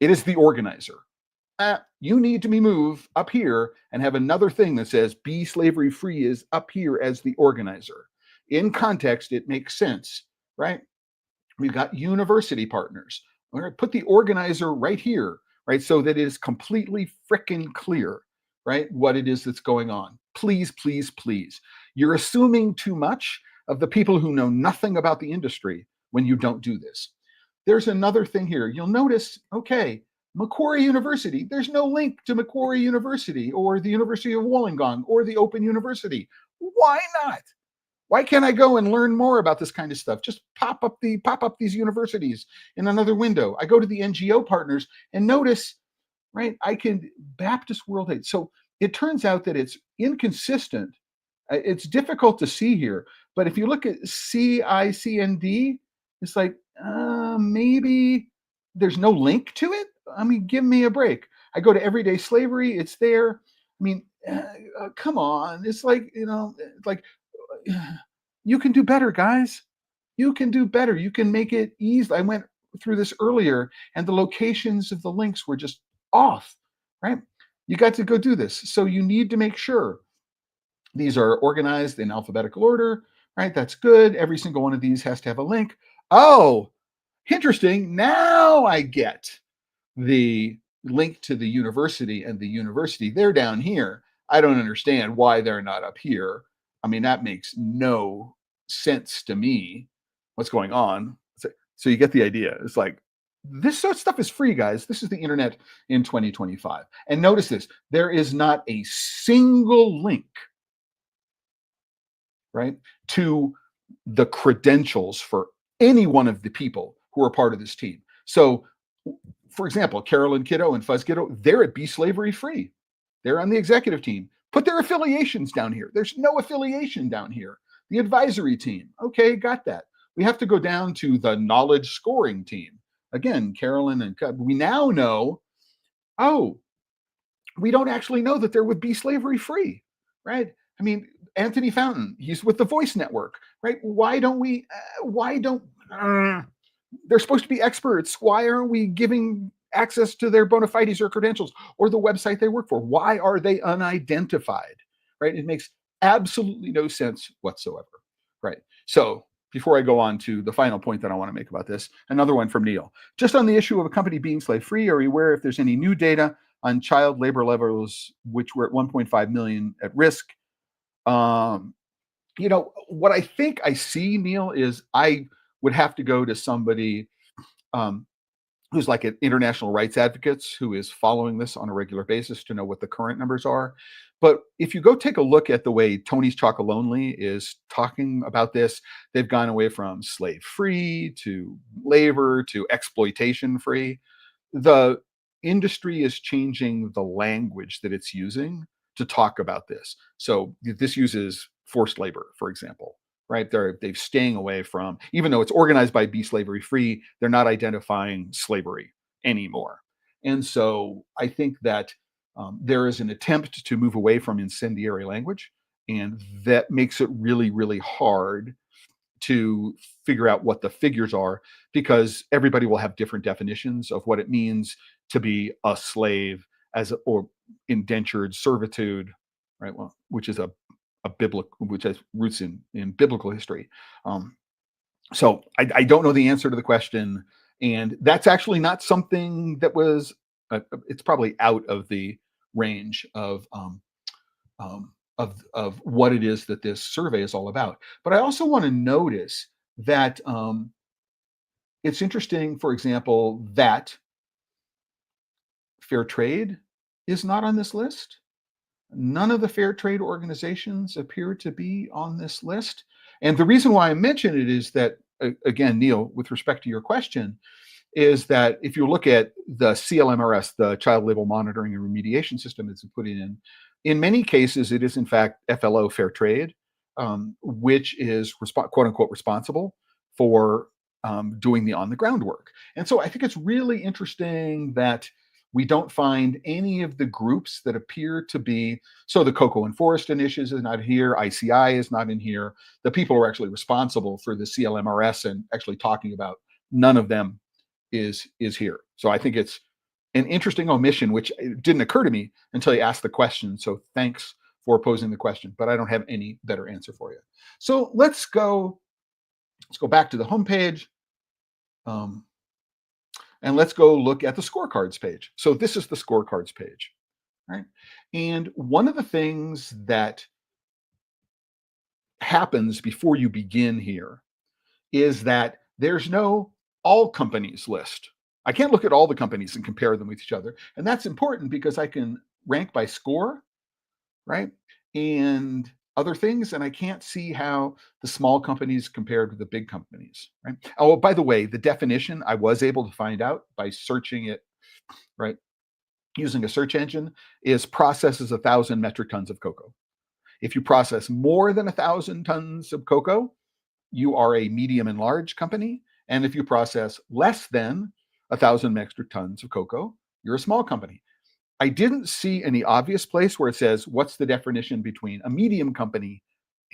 It is the organizer. You need to move up here and have another thing that says Be Slavery Free is up here as the organizer. In context, it makes sense, right? We've got university partners. We're going to put the organizer right here, right? So that it is completely frickin' clear, right? What it is that's going on. Please, please, please. You're assuming too much of the people who know nothing about the industry when you don't do this. There's another thing here. You'll notice, okay, Macquarie University, there's no link to Macquarie University or the University of Wollongong or the Open University. Why not? Why can't I go and learn more about this kind of stuff? Just pop up these universities in another window. I go to the NGO partners and notice, right? I can Baptist World Aid. So it turns out that it's inconsistent. It's difficult to see here, but if you look at CICND, it's like maybe there's no link to it. I mean, give me a break. I go to Everyday Slavery; it's there. I mean, come on. It's like it's like you can do better, guys. You can do better. You can make it easy. I went through this earlier, and the locations of the links were just off, right? You got to go do this. So you need to make sure these are organized in alphabetical order, right? That's good. Every single one of these has to have a link. Oh, interesting. Now I get the link to the university, and the university, they're down here. I don't understand why they're not up here. I mean, that makes no sense to me. What's going on? So you get the idea. It's like this sort of stuff is free, guys. This is the internet in 2025. And notice this, there is not a single link, right, to the credentials for any one of the people who are part of this team. So, for example, Carolyn Kiddo and Fuzz Kiddo, they're at Be Slavery Free. They're on the executive team. Put their affiliations down here. There's no affiliation down here. The advisory team. Okay, got that. We have to go down to the knowledge scoring team. Again, Carolyn and we now know, oh, we don't actually know that they're with Be Slavery Free, right? I mean, Anthony Fountain, he's with the Voice Network, right? Why don't we, they're supposed to be experts. Why aren't we giving access to their bona fides or credentials or the website they work for? Why are they unidentified, right? It makes absolutely no sense whatsoever, right? So before I go on to the final point that I want to make about this, another one from Neil. Just on the issue of a company being slave free, are you aware if there's any new data on child labor levels, which were at 1.5 million at risk? What I think I see, Neil, is I would have to go to somebody who's like an international rights advocates who is following this on a regular basis to know what the current numbers are. But if you go take a look at the way Tony's Chocolonely is talking about this, they've gone away from slave free to labor to exploitation free. The industry is changing the language that it's using to talk about this. So this uses forced labor, for example, right? They've staying away from, even though it's organized by Be Slavery Free, they're not identifying slavery anymore. And so I think that there is an attempt to move away from incendiary language, and that makes it really, really hard to figure out what the figures are, because everybody will have different definitions of what it means to be a slave or indentured servitude, right? Well, which is a biblical, which has roots in biblical history. So I don't know the answer to the question, and that's actually not something that was. It's probably out of the range of what it is that this survey is all about. But I also want to notice that it's interesting, for example, that fair trade is not on this list. None of the fair trade organizations appear to be on this list. And the reason why I mention it is that, again, Neil, with respect to your question, is that if you look at the CLMRS, the Child Labor Monitoring and Remediation System it's put in many cases, it is in fact FLO Fair Trade, which is quote unquote responsible for doing the on the ground work. And so I think it's really interesting that we don't find any of the groups that appear to be, so the Cocoa and Forest Initiative is not here, ICI is not in here, the people who are actually responsible for the CLMRS and actually talking about, none of them is here. So I think it's an interesting omission, which didn't occur to me until you asked the question. So thanks for posing the question, but I don't have any better answer for you. So let's go back to the homepage. Um, and let's go look at the scorecards page. So this is the scorecards page, right? And one of the things that happens before you begin here is that there's no all companies list. I can't look at all the companies and compare them with each other. And that's important because I can rank by score, right? And other things. And I can't see how the small companies compared with the big companies, right? Oh, by the way, the definition I was able to find out by searching it, right? Using a search engine is processes 1,000 metric tons of cocoa. If you process more than 1,000 tons of cocoa, you are a medium and large company. And if you process less than 1,000 metric tons of cocoa, you're a small company. I didn't see any obvious place where it says, what's the definition between a medium company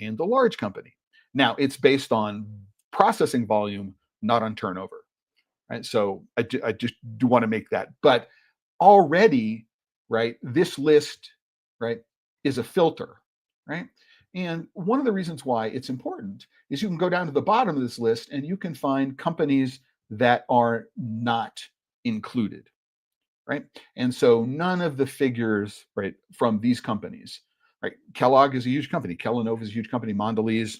and a large company? Now, it's based on processing volume, not on turnover. Right? So I just do want to make that. But already, right, this list, right, is a filter, right? And one of the reasons why it's important is you can go down to the bottom of this list and you can find companies that are not included, right? And so none of the figures, right, from these companies, right? Kellogg is a huge company. Kellanova is a huge company. Mondelez,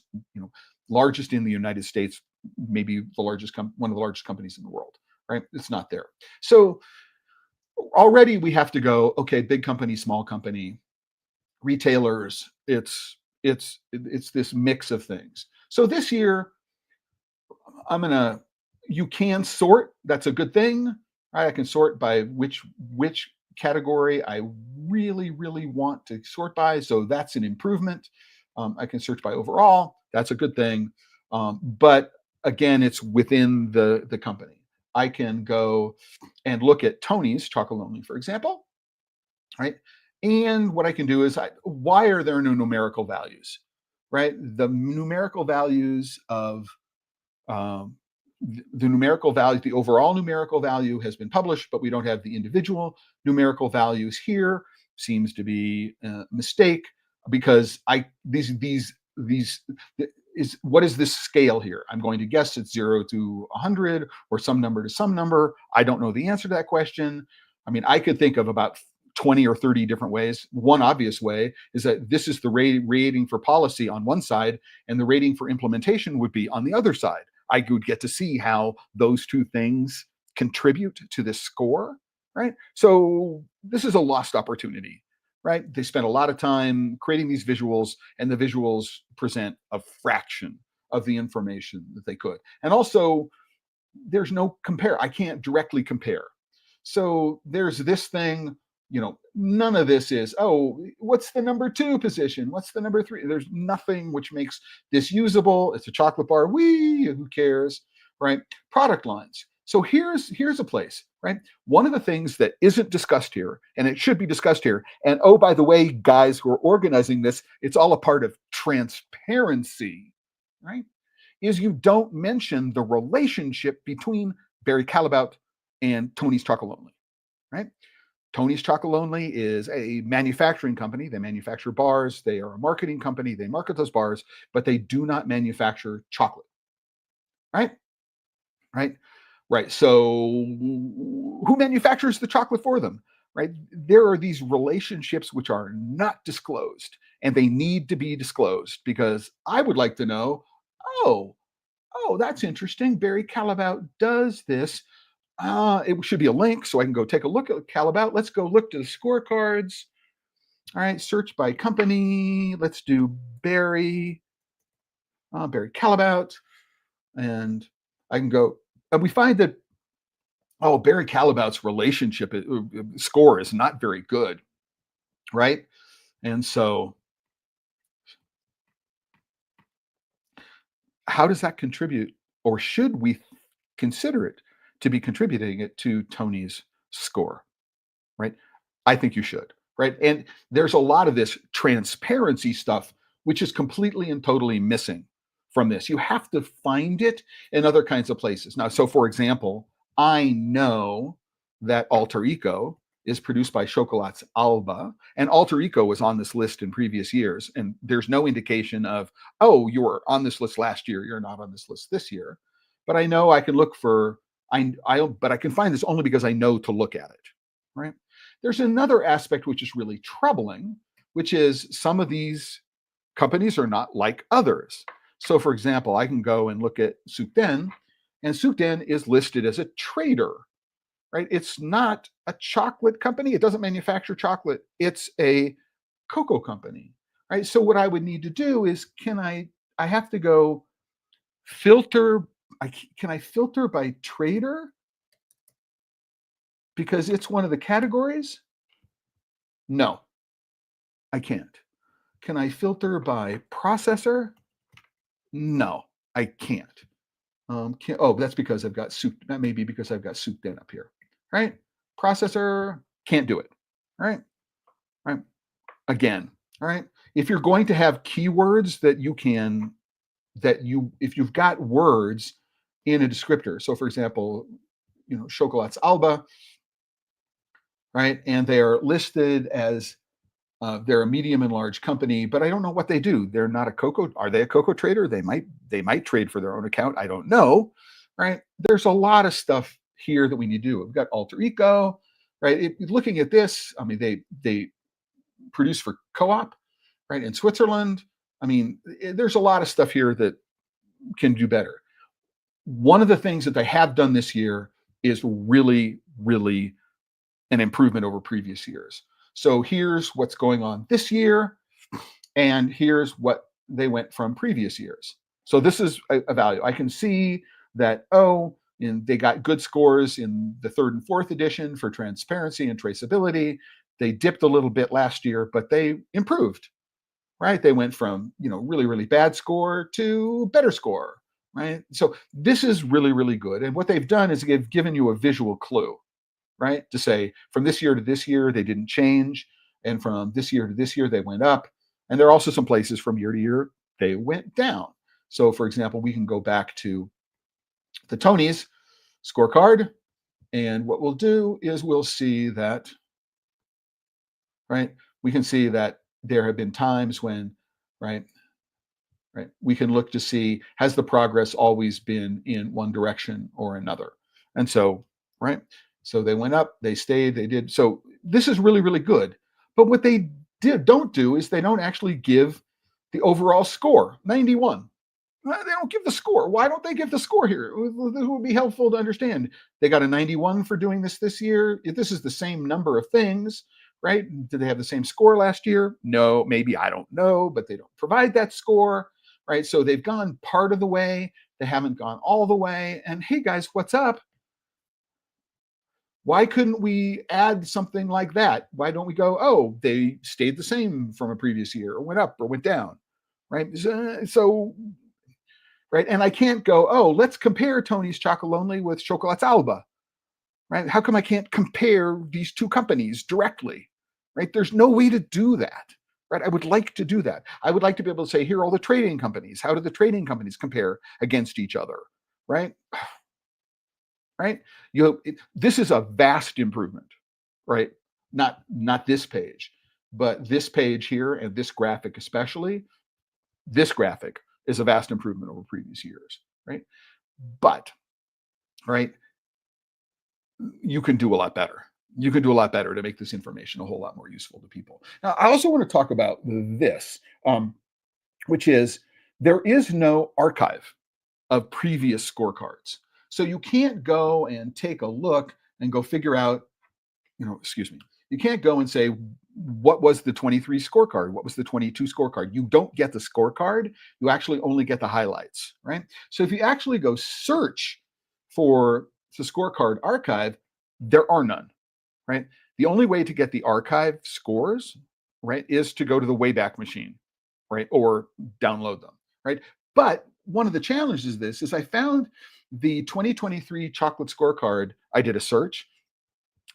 largest in the United States, maybe the largest, one of the largest companies in the world, right? It's not there. So already we have to go, okay, big company, small company, retailers. It's this mix of things. So this year, you can sort. That's a good thing, right? I can sort by which category I really want to sort by. So that's an improvement. I can search by overall. That's a good thing. But again, it's within the company. I can go and look at Tony's Chocolonely, for example, right? And what I can do is, why are there no numerical values, right? The numerical values of um, the numerical value, the overall numerical value has been published, but we don't have the individual numerical values here. Seems to be a mistake because these is what is this scale here? I'm going to guess it's 0 to 100 or some number to some number. I don't know the answer to that question. I mean, I could think of about 20 or 30 different ways. One obvious way is that this is the rating for policy on one side, and the rating for implementation would be on the other side. I would get to see how those two things contribute to this score, right? So this is a lost opportunity, right? They spent a lot of time creating these visuals, and the visuals present a fraction of the information that they could. And also, there's no compare. I can't directly compare. So there's this thing, none of this is, oh, what's the number 2 position? What's the number 3? There's nothing which makes this usable. It's a chocolate bar. Who cares, right? Product lines. So here's a place, right? One of the things that isn't discussed here, and it should be discussed here, and oh, by the way, guys who are organizing this, it's all a part of transparency, right? Is you don't mention the relationship between Barry Callebaut and Tony's Chocolonely, right? Tony's Chocolonely is a manufacturing company. They manufacture bars. They are a marketing company. They market those bars, but they do not manufacture chocolate, right? Right? Right. So who manufactures the chocolate for them? Right? There are these relationships which are not disclosed, and they need to be disclosed because I would like to know, oh, that's interesting. Barry Callebaut does this. It should be a link so I can go take a look at Callebaut. Let's go look to the scorecards. All right, search by company. Let's do Barry Callebaut. And I can go, and we find that, Barry Callebaut's relationship score is not very good, right? And so how does that contribute, or should we consider it to be contributing it to Tony's score, right? I think you should, right? And there's a lot of this transparency stuff, which is completely and totally missing from this. You have to find it in other kinds of places. Now, so for example, I know that Alter Eco is produced by Chocolate's Alba, and Alter Eco was on this list in previous years, and there's no indication of, oh, you were on this list last year, you're not on this list this year. but I know I can look for but I can find this only because I know to look at it, right? There's another aspect which is really troubling, which is some of these companies are not like others. So, for example, I can go and look at Sukden, and Sukden is listed as a trader, right? It's not a chocolate company. It doesn't manufacture chocolate. It's a cocoa company, right? So what I would need to do is, I have to go filter, can I filter by trader because it's one of the categories? No, I can't. Can I filter by processor? No, I can't. Oh, that's because I've got soup. That may be because I've got soup den up here, right? Processor can't do it, right? Right. Again, all right. If you're going to have keywords if you've got words in a descriptor. So, for example, Chocolate's Alba, right? And they are listed as they're a medium and large company, but I don't know what they do. They're not a cocoa. Are they a cocoa trader? They might trade for their own account. I don't know, right? There's a lot of stuff here that we need to do. We've got alter ego, right? Looking at this, I mean, they produce for co-op, right, in Switzerland. I mean, there's a lot of stuff here that can do better. One of the things that they have done this year is really, really an improvement over previous years. So here's what's going on this year, and here's what they went from previous years. So this is a value. I can see that, and they got good scores in the third and fourth edition for transparency and traceability. They dipped a little bit last year, but they improved, right? They went from, really, really bad score to better score, right? So this is really, really good. And what they've done is they've given you a visual clue, right? To say from this year to this year, they didn't change. And from this year to this year, they went up. And there are also some places from year to year, they went down. So, for example, we can go back to the Tony's scorecard. And what we'll do is we'll see that, right? We can see that there have been times when, right? Right. We can look to see, has the progress always been in one direction or another? And so, right. So they went up, they stayed, they did. So this is really, really good. But what they don't do is they don't actually give the overall score, 91. They don't give the score. Why don't they give the score here? This would be helpful to understand. They got a 91 for doing this year. If this is the same number of things, right? Did they have the same score last year? No, maybe, I don't know, but they don't provide that score, right? So they've gone part of the way. They haven't gone all the way. And hey, guys, what's up? Why couldn't we add something like that? Why don't we go, oh, they stayed the same from a previous year or went up or went down, right? So right? And I can't go, oh, let's compare Tony's Chocolonely with Chocolate's Alba, right? How come I can't compare these two companies directly, right? There's no way to do that, right? I would like to do that. I would like to be able to say, here are all the trading companies. How do the trading companies compare against each other, right? Right? This is a vast improvement, right? Not this page, but this page here and this graphic especially. This graphic is a vast improvement over previous years, right? But, right, you can do a lot better. You can do a lot better to make this information a whole lot more useful to people. Now, I also want to talk about this, which is there is no archive of previous scorecards. So you can't go and take a look and go figure out, excuse me, you can't go and say, what was the 23 scorecard? What was the 22 scorecard? You don't get the scorecard. You actually only get the highlights, right? So if you actually go search for the scorecard archive, there are none, right? The only way to get the archive scores, right, is to go to the Wayback Machine, right, or download them, right? But one of the challenges of this is I found the 2023 Chocolate Scorecard. I did a search,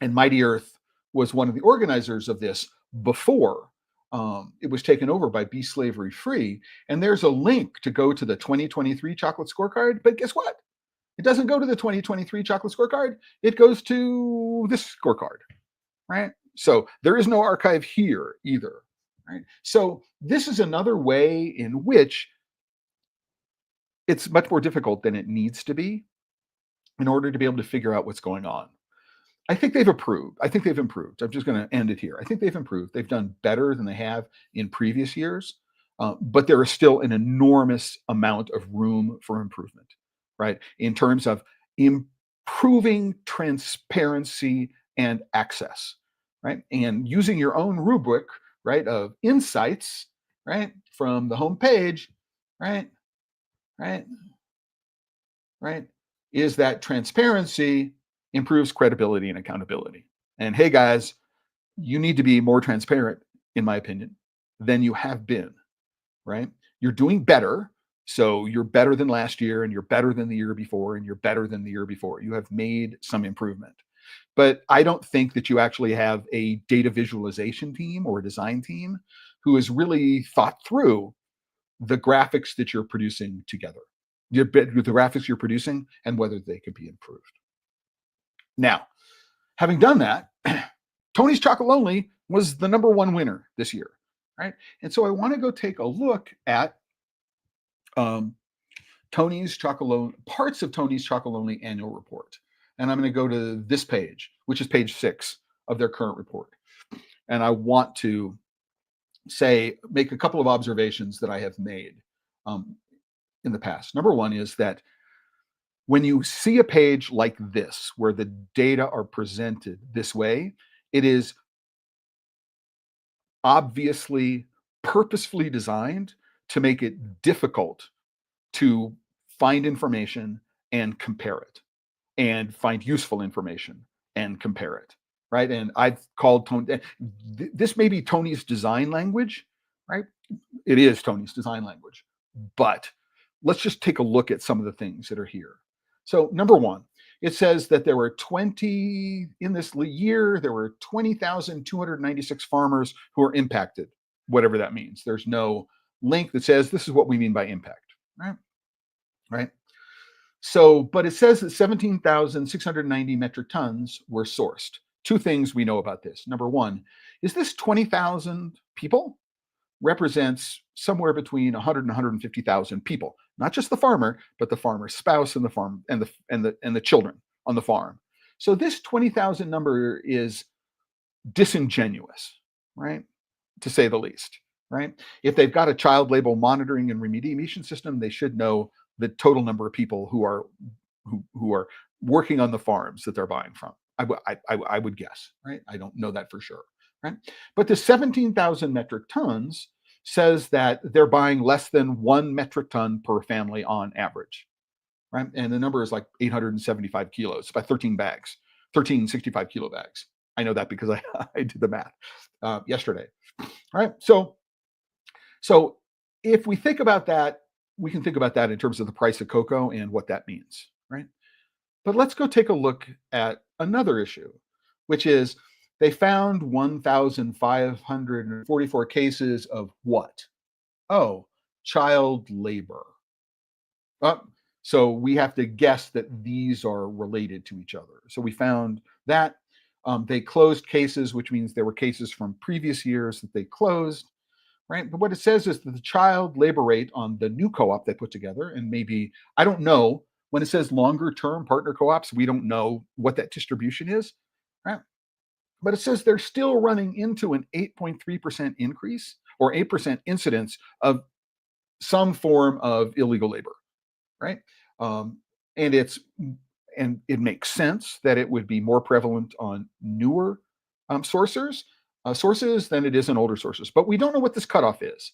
and Mighty Earth was one of the organizers of this before it was taken over by Be Slavery Free. And there's a link to go to the 2023 Chocolate Scorecard. But guess what? It doesn't go to the 2023 Chocolate Scorecard. It goes to this scorecard, right? So there is no archive here either, right? So this is another way in which it's much more difficult than it needs to be in order to be able to figure out what's going on. I think they've improved. I think they've improved. I'm just going to end it here. I think they've improved. They've done better than they have in previous years, but there is still an enormous amount of room for improvement, right? In terms of improving transparency and access, right? And using your own rubric, right, of insights, right, from the home page, right, right, right, is that transparency improves credibility and accountability. And hey, guys, you need to be more transparent, in my opinion, than you have been, right? You're doing better. So you're better than last year, and you're better than the year before, and you're better than the year before. You have made some improvement. But I don't think that you actually have a data visualization team or a design team who has really thought through the graphics that you're producing together, the graphics you're producing, and whether they could be improved. Now, having done that, Tony's Chocolonely was the #1 winner this year, right? And so I want to go take a look at Tony's Chocolonely, parts of Tony's Chocolonely annual report. And I'm going to go to this page, which is page 6 of their current report. And I want to make a couple of observations that I have made in the past. Number one is that when you see a page like this, where the data are presented this way, it is obviously purposefully designed to make it difficult to find information and compare it, and find useful information and compare it, right? And I've called Tony, this may be Tony's design language, right? It is Tony's design language, but let's just take a look at some of the things that are here. So number one, it says that there were 20 in this year, there were 20,296 farmers who are impacted, whatever that means. There's no link that says this is what we mean by impact, right? Right. So, but it says that 17,690 metric tons were sourced. Two things we know about this. Number one, is this 20,000 people represents somewhere between 100 and 150,000 people, not just the farmer, but the farmer's spouse and the farm and the children on the farm. So this 20,000 number is disingenuous, right? To say the least, right? If they've got a child label monitoring and remediation system, they should know the total number of people who are working on the farms that they're buying from. I would guess, right? I don't know that for sure, right? But the 17,000 metric tons says that they're buying less than 1 metric ton per family on average, right? And the number is like 875 kilos, by 13 bags, 13 65 kilo bags. I know that because I did the math yesterday, right? So if we think about that, we can think about that in terms of the price of cocoa and what that means, right? But let's go take a look at another issue, which is they found 1,544 cases of what? Oh, child labor. So we have to guess that these are related to each other. So we found that they closed cases, which means there were cases from previous years that they closed, right? But what it says is that the child labor rate on the new co-op they put together, and maybe, I don't know, when it says longer term partner co-ops, we don't know what that distribution is, right? But it says they're still running into an 8.3% increase or 8% incidence of some form of illegal labor, right? And it makes sense that it would be more prevalent on newer sources than it is in older sources. But we don't know what this cutoff is,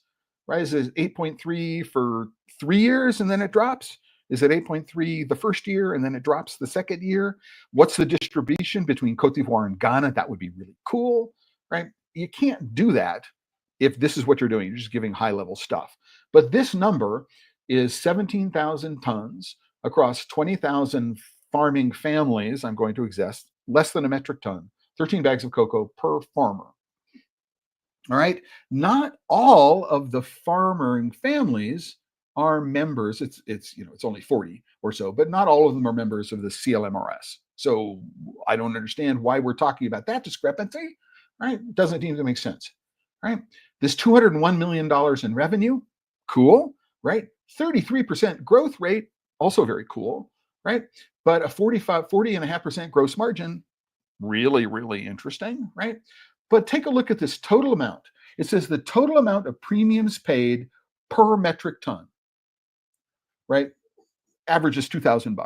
right? Is it 8.3 for 3 years and then it drops? Is it 8.3 the first year and then it drops the second year? What's the distribution between Cote d'Ivoire and Ghana? That would be really cool, right? You can't do that if this is what you're doing. You're just giving high level stuff. But this number is 17,000 tons across 20,000 farming families, I'm going to exist, less than a metric ton, 13 bags of cocoa per farmer. All right. Not all of the farming families are members. It's only 40 or so, but not all of them are members of the CLMRS. So I don't understand why we're talking about that discrepancy, right? It doesn't seem to make sense, right? This $201 million in revenue, cool. right? 33% growth rate, also very cool, right? But a 40.5% gross margin, really, really interesting, right? But take a look at this total amount. It says the total amount of premiums paid per metric ton, right? Average is $2,000,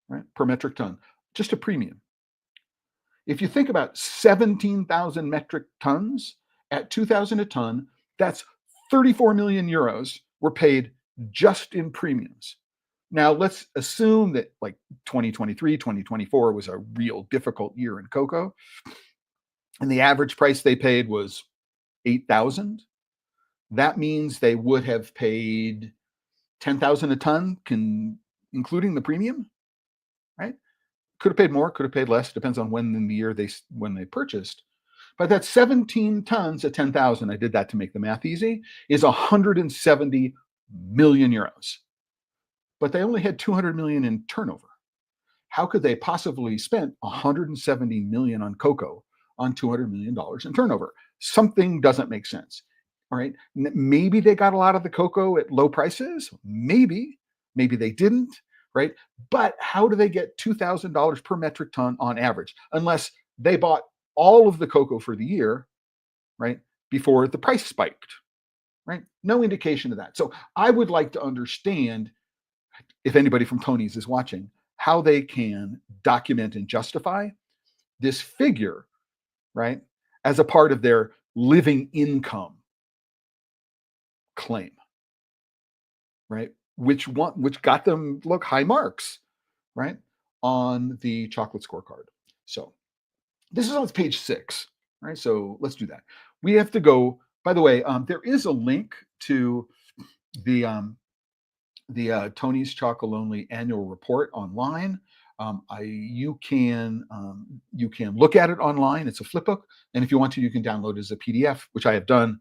right? Per metric ton, just a premium. If you think about 17,000 metric tons at 2,000 a ton, that's 34 million euros were paid just in premiums. Now, let's assume that like 2023, 2024 was a real difficult year in cocoa, and the average price they paid was 8,000. That means they would have paid 10,000 a ton, including the premium, right? Could have paid more, could have paid less, depends on when in the year when they purchased. But that's 17 tons at 10,000. I did that to make the math easy, is 170 million euros. But they only had 200 million in turnover. How could they possibly spend 170 million on cocoa on $200 million in turnover? Something doesn't make sense. All right. Maybe they got a lot of the cocoa at low prices. Maybe they didn't. Right. But how do they get $2,000 per metric ton on average? Unless they bought all of the cocoa for the year, right, before the price spiked, right? No indication of that. So I would like to understand, if anybody from Tony's is watching, how they can document and justify this figure, right, as a part of their living income claim, right? Which got them, look, high marks, right, on the chocolate scorecard. So this is on page 6, right? So let's do that. We have to go. By the way, there is a link to the Tony's Chocolonely annual report online. You can look at it online. It's a flip book, and if you want to, you can download it as a PDF, which I have done.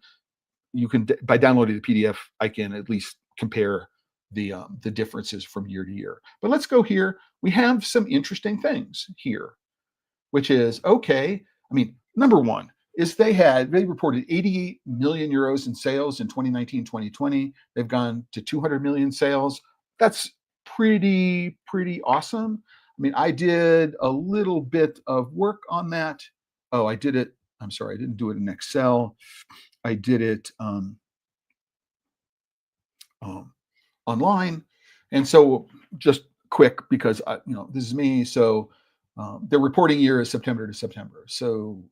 You can, by downloading the PDF, I can at least compare the differences from year to year. But let's go here. We have some interesting things here, which is okay. I mean, number one is they reported 88 million euros in sales in 2019, 2020. They've gone to 200 million sales. That's pretty awesome. I mean, I did a little bit of work on that. Oh, I did it. I'm sorry, I didn't do it in Excel. I did it online. And so just quick, because this is me. So their reporting year is September to September. So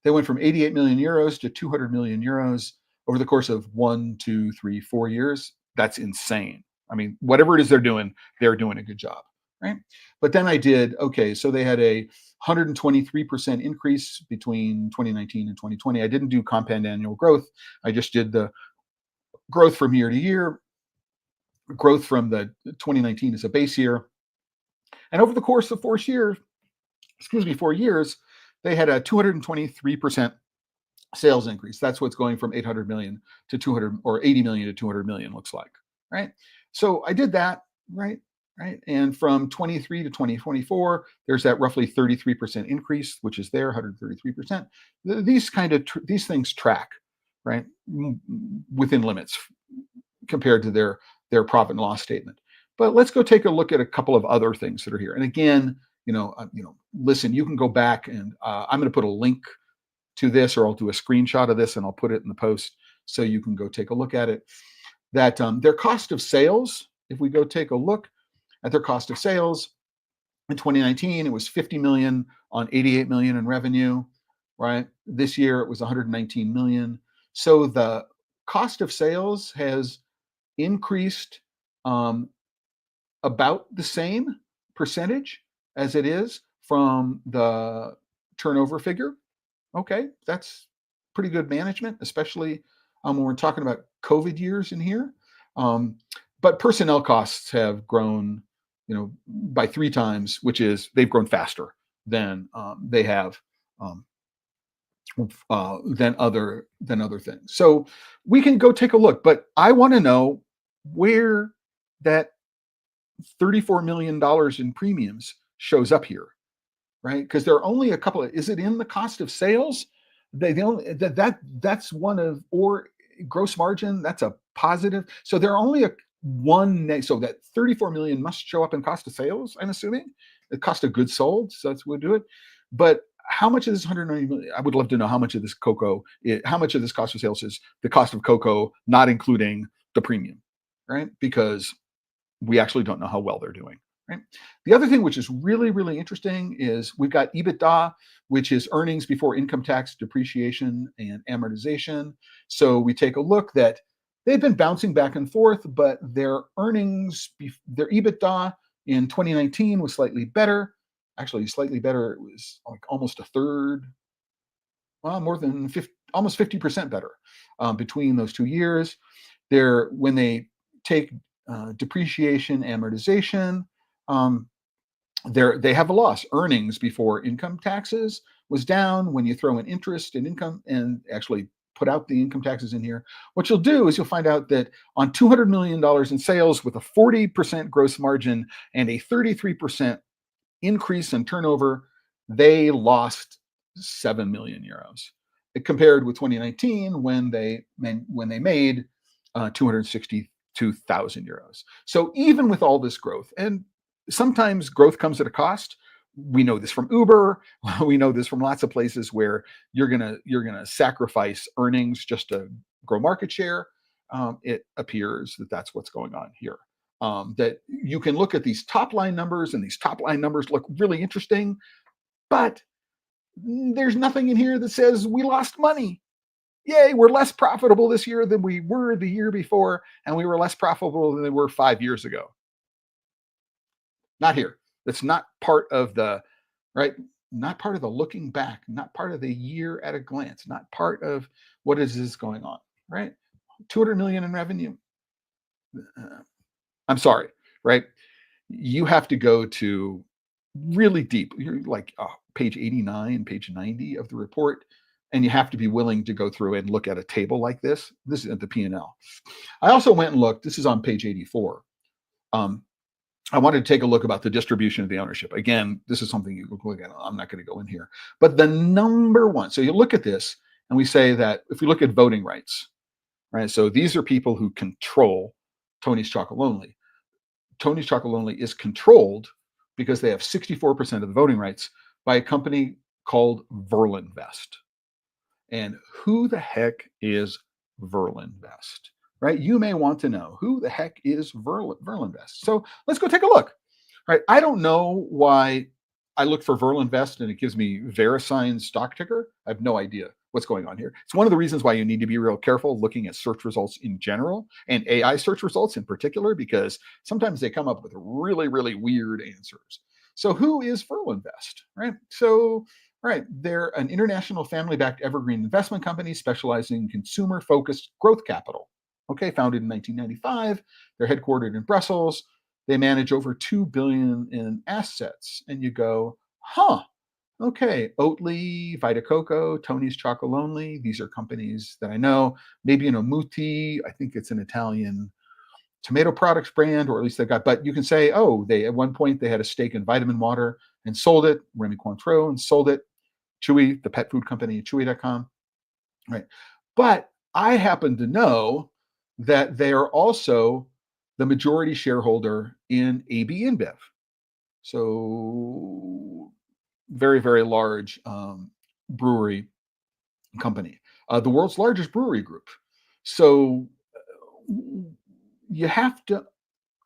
they went from 88 million euros to 200 million euros over the course of 1, 2, 3, 4 years. That's insane. I mean, whatever it is they're doing a good job, right? But then I did, okay, so they had a 123% increase between 2019 and 2020. I didn't do compound annual growth. I just did the growth from year to year, growth from the 2019 as a base year. And over the course of 4 years, they had a 223% sales increase. That's what's going from 800 million to 200, or 80 million to 200 million looks like, right? So I did that, right? And from 23 to 2024, there's that roughly 33% increase, which is there, 133%. These things track, right, within limits compared to their profit and loss statement. But let's go take a look at a couple of other things that are here. And again, listen, you can go back, and I'm going to put a link to this, or I'll do a screenshot of this and I'll put it in the post so you can go take a look at it. That their cost of sales, if we go take a look at their cost of sales, in 2019, it was 50 million on 88 million in revenue, right? This year it was 119 million. So the cost of sales has increased about the same percentage as it is from the turnover figure. Okay, that's pretty good management, especially when we're talking about COVID years in here. But personnel costs have grown, by 3 times, which is they've grown faster than they have than other things. So we can go take a look, but I want to know where that $34 million in premiums shows up here, right? Because there are only a couple of, is it in the cost of sales? That's one of, or gross margin, that's a positive. So there are only so that 34 million must show up in cost of sales, I'm assuming. The cost of goods sold, so that's what would do it. But how much of this 190 million? I would love to know how much of this how much of this cost of sales is the cost of cocoa, not including the premium, right? Because we actually don't know how well they're doing. Right? The other thing which is really, really interesting is we've got EBITDA, which is earnings before income tax, depreciation, and amortization. So we take a look that they've been bouncing back and forth, but their their EBITDA in 2019 was slightly better. Actually, slightly better. It was like almost a third, well, more than 50, almost 50% better between those 2 years. When they take depreciation, amortization, um, they have a loss. Earnings before income taxes was down. When you throw in interest and income and actually put out the income taxes in here, what you'll do is you'll find out that on $200 million in sales with a 40% gross margin and a 33% increase in turnover, they lost 7 million euros. It compared with 2019 when they made 262,000 euros. So even with all this growth, and sometimes growth comes at a cost. We know this from Uber. We know this from lots of places where you're gonna sacrifice earnings just to grow market share. It appears that that's what's going on here. That you can look at these top line numbers, and these top line numbers look really interesting, but there's nothing in here that says we lost money. Yay, we're less profitable this year than we were the year before, and we were less profitable than we were 5 years ago. Not here. That's not part of the right. Not part of the looking back. Not part of the year at a glance. Not part of what is going on. Right. 200 million in revenue. I'm sorry. Right. You have to go to really deep. You're like page 89, page 90 of the report, and you have to be willing to go through and look at a table like this. This is at the P&L. I also went and looked. This is on page 84. I wanted to take a look about the distribution of the ownership. Again, this is something you can look at. I'm not going to go in here. But the number one, so you look at this and we say that if we look at voting rights, right? So these are people who control Tony's Chocolonely. Tony's Chocolonely is controlled because they have 64% of the voting rights by a company called Verlinvest. And who the heck is Verlinvest? Right? You may want to know who the heck is Verlinvest. So let's go take a look. Right? I don't know why I look for Verlinvest and it gives me VeriSign's stock ticker. I have no idea what's going on here. It's one of the reasons why you need to be real careful looking at search results in general and AI search results in particular, because sometimes they come up with really, really weird answers. So who is Verlinvest? Right? So right, they're an international family-backed evergreen investment company specializing in consumer-focused growth capital. Okay, founded in 1995, they're headquartered in Brussels. They manage over 2 billion in assets. And you go, huh, okay, Oatly, Vita Coco, Tony's Chocolonely, these are companies that I know. Maybe Muti, I think it's an Italian tomato products brand, or at least they got, but you can say, oh, they at one point they had a stake in Vitamin Water and sold it, Remy Cointreau, and sold it, Chewy, the pet food company, Chewy.com, right? But I happen to know that they are also the majority shareholder in AB InBev. So very, very large brewery company, the world's largest brewery group. So you have to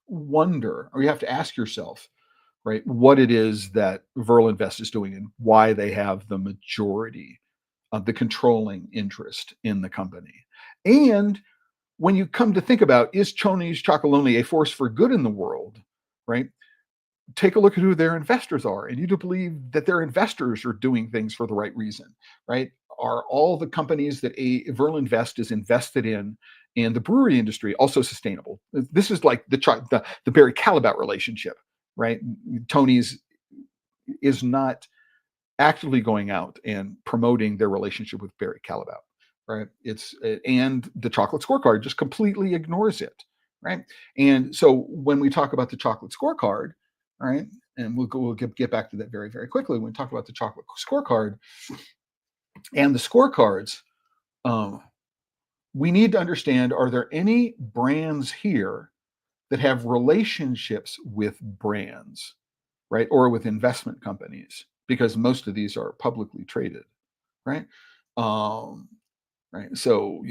wonder, or you have to ask yourself, right, what it is that Verlinvest is doing and why they have the majority of the controlling interest in the company. And when you come to think about, is Tony's Chocolonely a force for good in the world, right? Take a look at who their investors are, and you do believe that their investors are doing things for the right reason, right? Are all the companies that a Verlinvest is invested in the brewery industry also sustainable? This is like the Barry Callebaut relationship, right? Tony's is not actively going out and promoting their relationship with Barry Callebaut, right? And the Chocolate Scorecard just completely ignores it, right? And so when we talk about the Chocolate Scorecard, all right, and we'll get back to that very, very quickly. When we talk about the Chocolate Scorecard and the scorecards, um, we need to understand, are there any brands here that have relationships with brands, right? Or with investment companies, because most of these are publicly traded, right? Um, right. So,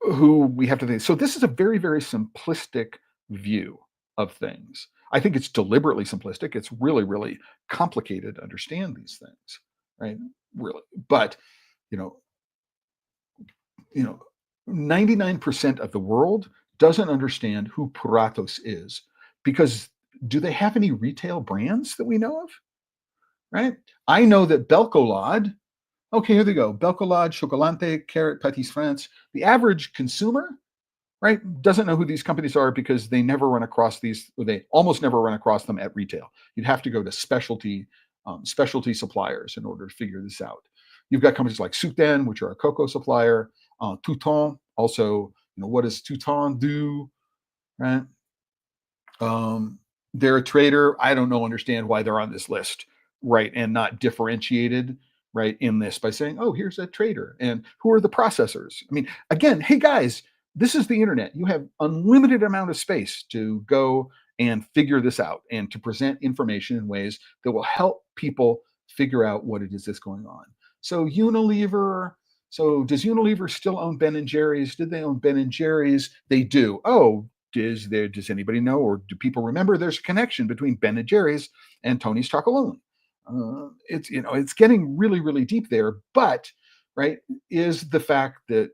who we have to think. So this is a very, very simplistic view of things. I think it's deliberately simplistic. It's really, really complicated to understand these things, right? Really. But, you know, you know, 99% of the world doesn't understand who Puratos is, because do they have any retail brands that we know of? Right? I know that Belcolade, okay, here they go. Belcolade, Chocolate, Carrot, Patisse France. The average consumer, right, doesn't know who these companies are, because they never run across these, or they almost never run across them at retail. You'd have to go to specialty suppliers in order to figure this out. You've got companies like Souten, which are a cocoa supplier. Touton, also, what does Touton do, right? They're a trader. I don't know, understand why they're on this list, right? And not differentiated, right, in this by saying, oh, here's a trader. And who are the processors? I mean, again, hey guys, this is the internet. You have unlimited amount of space to go and figure this out and to present information in ways that will help people figure out what it is that's going on. So Unilever, so does Unilever still own Ben and Jerry's? Did they own Ben and Jerry's? They do. Oh, does anybody know, or do people remember there's a connection between Ben and Jerry's and Tony's Chocolonely? It's getting really, really deep there. But right, is the fact that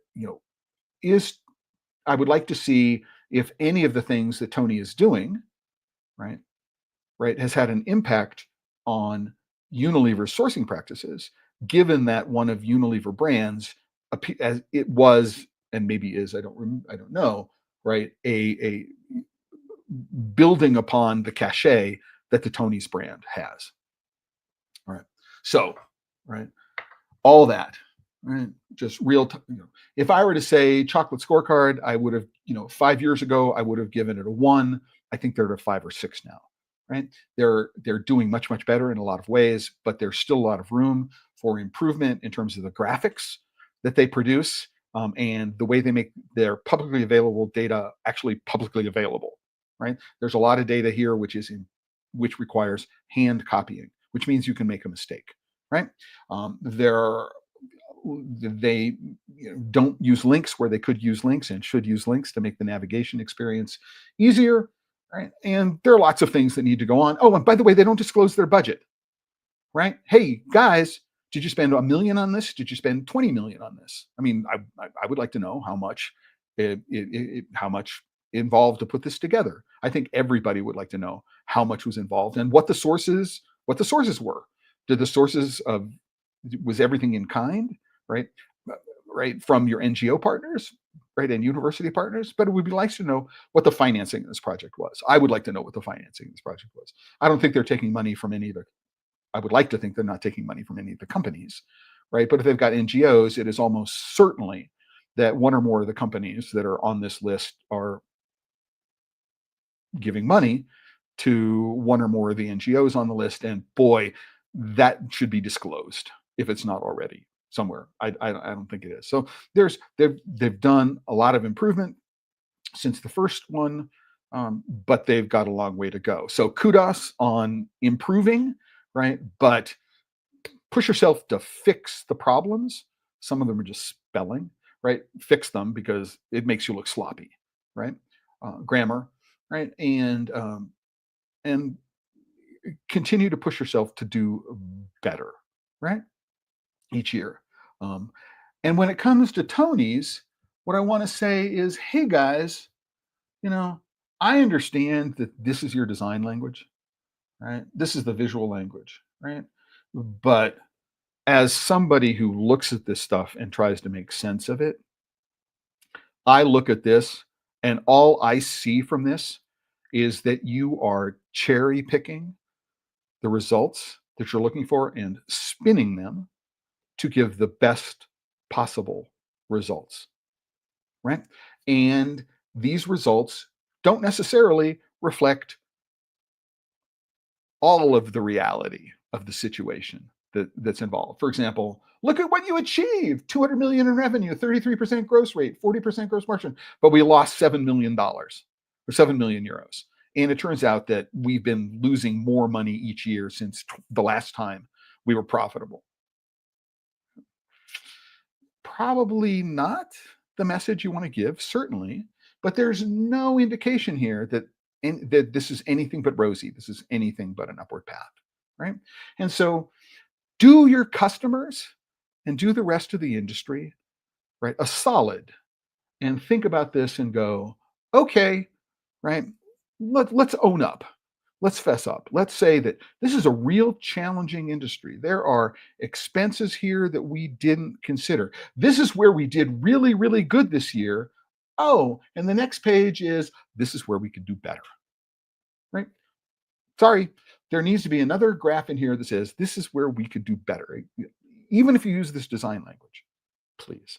is I would like to see if any of the things that Tony is doing, right, has had an impact on Unilever's sourcing practices, given that one of Unilever brands, as it was, and maybe is, I don't know, right, a building upon the cachet that the Tony's brand has. All right. So, right, all that, right, just if I were to say chocolate scorecard, I would have, 5 years ago, I would have given it a 1. I think they're at a 5 or 6 now, right? They're doing much, much better in a lot of ways, but there's still a lot of room for improvement in terms of the graphics that they produce, and the way they make their publicly available data actually publicly available, right? There's a lot of data here which requires hand copying, which means you can make a mistake, right? They don't use links where they could use links and should use links to make the navigation experience easier, right? And there are lots of things that need to go on. Oh, and by the way, they don't disclose their budget, right? Hey guys, did you spend $1 million on this? Did you spend 20 million on this? I mean, I would like to know how much how much involved to put this together. I think everybody would like to know how much was involved and what the sources were. Did the sources of Was everything in kind, right? Right, from your NGO partners, right, and university partners. But it would be nice to know what the financing of this project was. I would like to know what the financing of this project was. I don't think they're taking money from any of the I would like to think they're not taking money from any of the companies, right? But if they've got NGOs, it is almost certainly that one or more of the companies that are on this list are giving money to one or more of the NGOs on the list. And boy, that should be disclosed if it's not already somewhere. I don't think it is. So they've done a lot of improvement since the first one, but they've got a long way to go. So kudos on improving, right? But push yourself to fix the problems. Some of them are just spelling, right? Fix them because it makes you look sloppy, right? Grammar, right? And continue to push yourself to do better, right? Each year. Um, and when it comes to Tony's, what I want to say is, hey guys, you know, I understand that this is your design language, right? This is the visual language, right? But as somebody who looks at this stuff and tries to make sense of it, I look at this and all I see from this is that you are cherry picking the results that you're looking for and spinning them to give the best possible results, right? And these results don't necessarily reflect all of the reality of the situation, that's involved. For example, look at what you achieved: 200 million in revenue, 33% gross rate, 40% gross margin, but we lost $7 million or 7 million euros. And it turns out that we've been losing more money each year since the last time we were profitable. Probably not the message you want to give, certainly, but there's no indication here that this is anything but rosy. This is anything but an upward path, right? And so, do your customers and do the rest of the industry, right, a solid, and think about this and go, okay, right, let's own up. Let's fess up. Let's say that this is a real challenging industry. There are expenses here that we didn't consider. This is where we did really, really good this year. Oh, and the next page is this is where we could do better, right? Sorry, there needs to be another graph in here that says this is where we could do better, even if you use this design language, please.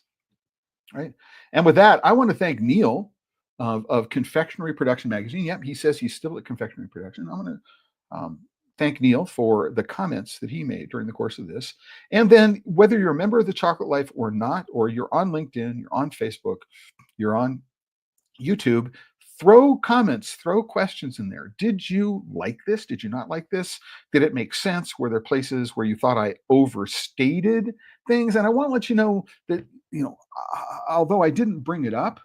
Right. And with that, I want to thank Neil of Confectionery Production Magazine. Yep, he says he's still at Confectionery Production. I want to thank Neil for the comments that he made during the course of this. And then, whether you're a member of the Chocolate Life or not, or you're on LinkedIn, you're on Facebook, you're on YouTube, throw comments, throw questions in there. Did you like this? Did you not like this? Did it make sense? Were there places where you thought I overstated things? And I want to let you know that, although I didn't bring it up,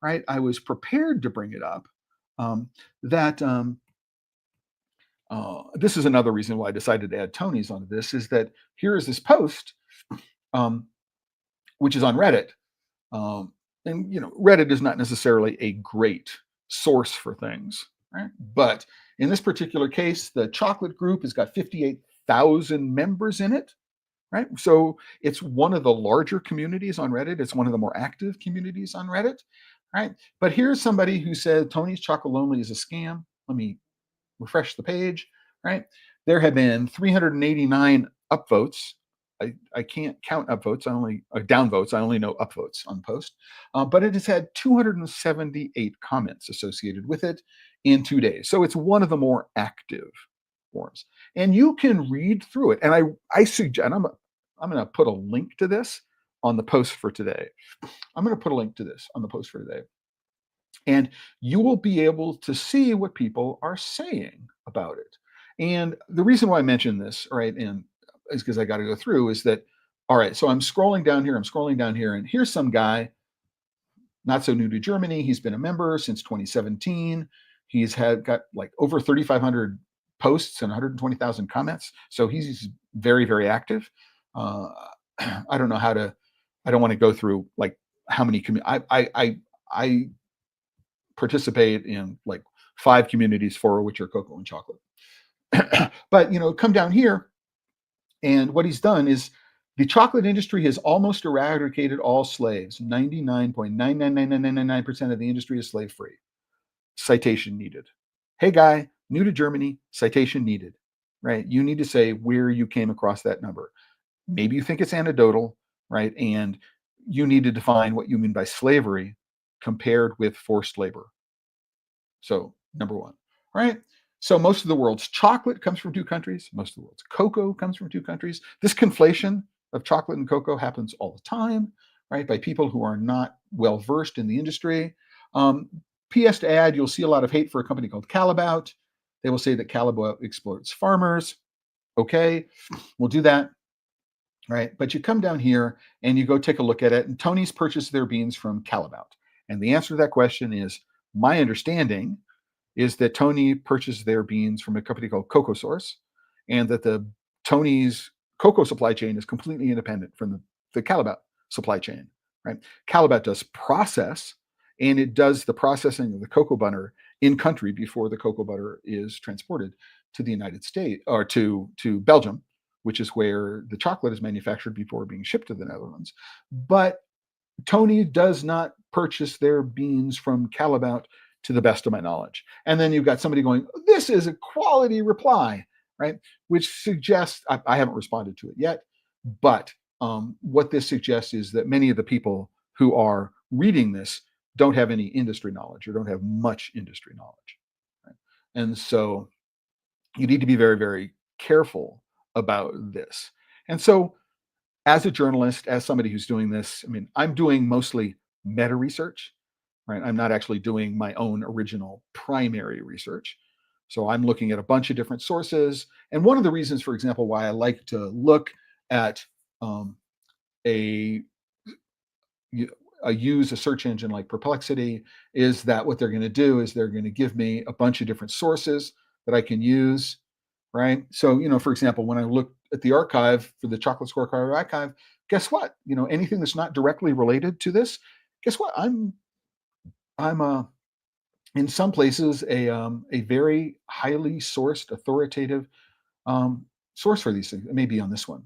right, I was prepared to bring it up. That This is another reason why I decided to add Tony's onto this, is that here is this post, which is on Reddit. And Reddit is not necessarily a great source for things, right? But in this particular case, the chocolate group has got 58,000 members in it, right? So it's one of the larger communities on Reddit. It's one of the more active communities on Reddit, right? But here's somebody who said Tony's Chocolonely is a scam. Let me refresh the page, right? There have been 389 upvotes. I can't count upvotes. I only downvotes. I only know upvotes on post, but it has had 278 comments associated with it in 2 days. So it's one of the more active forums, and you can read through it. And I suggest, and I'm going to put a link to this on the post for today. I'm going to put a link to this on the post for today, and you will be able to see what people are saying about it. And the reason why I mention this, right, and is because I got to go through, is that, all right, so I'm scrolling down here, and here's some guy, not so new to Germany. He's been a member since 2017. He's got like over 3,500 posts and 120,000 comments. So he's very, very active. I don't know how to, I don't want to go through like how many, I participate in like 5 communities, 4 of which are cocoa and chocolate. But, come down here, and what he's done is the chocolate industry has almost eradicated all slaves. 99.9999999% of the industry is slave free. Citation needed. Hey, guy, new to Germany, citation needed, right? You need to say where you came across that number. Maybe you think it's anecdotal, right? And you need to define what you mean by slavery compared with forced labor. So, number one, right? So most of the world's chocolate comes from 2 countries. Most of the world's cocoa comes from 2 countries. This conflation of chocolate and cocoa happens all the time, right? By people who are not well versed in the industry. PS to add, you'll see a lot of hate for a company called Calabout. They will say that Calabout exploits farmers. Okay, we'll do that, right? But you come down here and you go take a look at it, and Tony's purchased their beans from Calabout. And the answer to that question is, my understanding is that Tony purchased their beans from a company called Cocoa Source, and that the Tony's cocoa supply chain is completely independent from the Calabout supply chain, right? Calabout does process, and it does the processing of the cocoa butter in country before the cocoa butter is transported to the United States, or to Belgium, which is where the chocolate is manufactured before being shipped to the Netherlands. But Tony does not purchase their beans from Calabout, to the best of my knowledge. And then you've got somebody going, this is a quality reply, right? Which suggests, I haven't responded to it yet, but what this suggests is that many of the people who are reading this don't have any industry knowledge, or don't have much industry knowledge, right? And so you need to be very, very careful about this. And so, as a journalist, as somebody who's doing this, I mean, I'm doing mostly meta research, right? I'm not actually doing my own original primary research. So I'm looking at a bunch of different sources. And one of the reasons, for example, why I like to look at um, a use a search engine like Perplexity is that what they're going to do is they're going to give me a bunch of different sources that I can use, right? So, for example, when I look at the archive for the Chocolate Scorecard archive, guess what? Anything that's not directly related to this, guess what? I'm in some places a very highly sourced, authoritative source for these things. It may be on this one.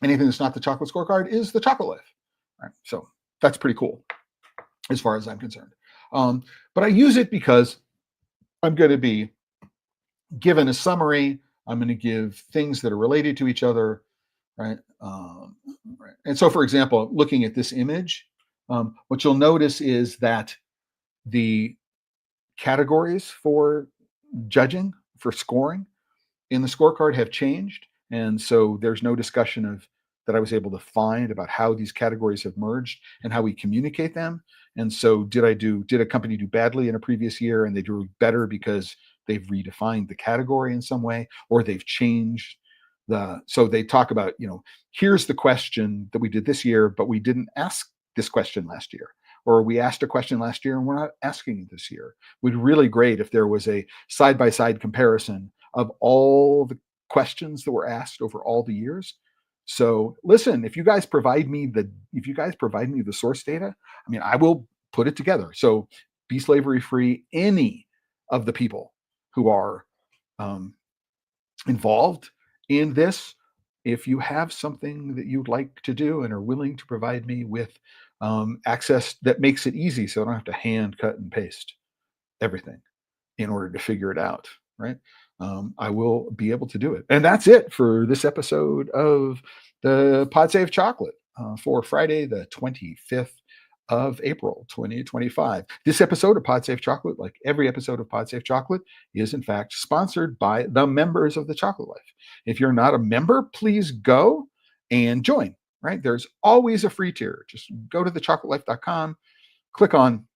Anything that's not the Chocolate Scorecard is the Chocolate Life. Right? So that's pretty cool as far as I'm concerned. But I use it because I'm going to be given a summary. I'm going to give things that are related to each other, right? Right. And so, for example, looking at this image, what you'll notice is that the categories for judging, for scoring in the scorecard have changed. And so there's no discussion of that I was able to find about how these categories have merged and how we communicate them. And so did a company do badly in a previous year and they do better because they've redefined the category in some way, or they've changed so they talk about, here's the question that we did this year, but we didn't ask this question last year. Or we asked a question last year and we're not asking it this year. It would be really great if there was a side-by-side comparison of all the questions that were asked over all the years. So listen, if you guys provide me the source data, I mean, I will put it together. So be slavery free. Any of the people who are um, involved in this, if you have something that you'd like to do and are willing to provide me with access that makes it easy, so I don't have to hand cut and paste everything in order to figure it out, right? I will be able to do it. And that's it for this episode of the Pod Save Chocolate for Friday, the 25th of April, 2025. This episode of Pod Save Chocolate, like every episode of Pod Save Chocolate, is in fact sponsored by the members of the Chocolate Life. If you're not a member, please go and join, right? There's always a free tier. Just go to thechocolatelife.com, click on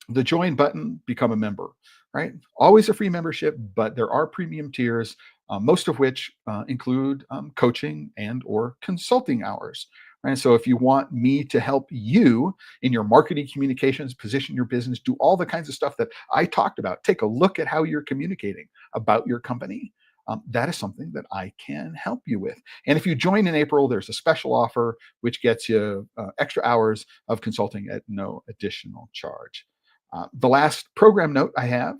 the join button, become a member, right? Always a free membership, but there are premium tiers, most of which include coaching and or consulting hours, right? So if you want me to help you in your marketing communications, position your business, do all the kinds of stuff that I talked about, take a look at how you're communicating about your company. That is something that I can help you with. And if you join in April, there's a special offer which gets you extra hours of consulting at no additional charge. The last program note I have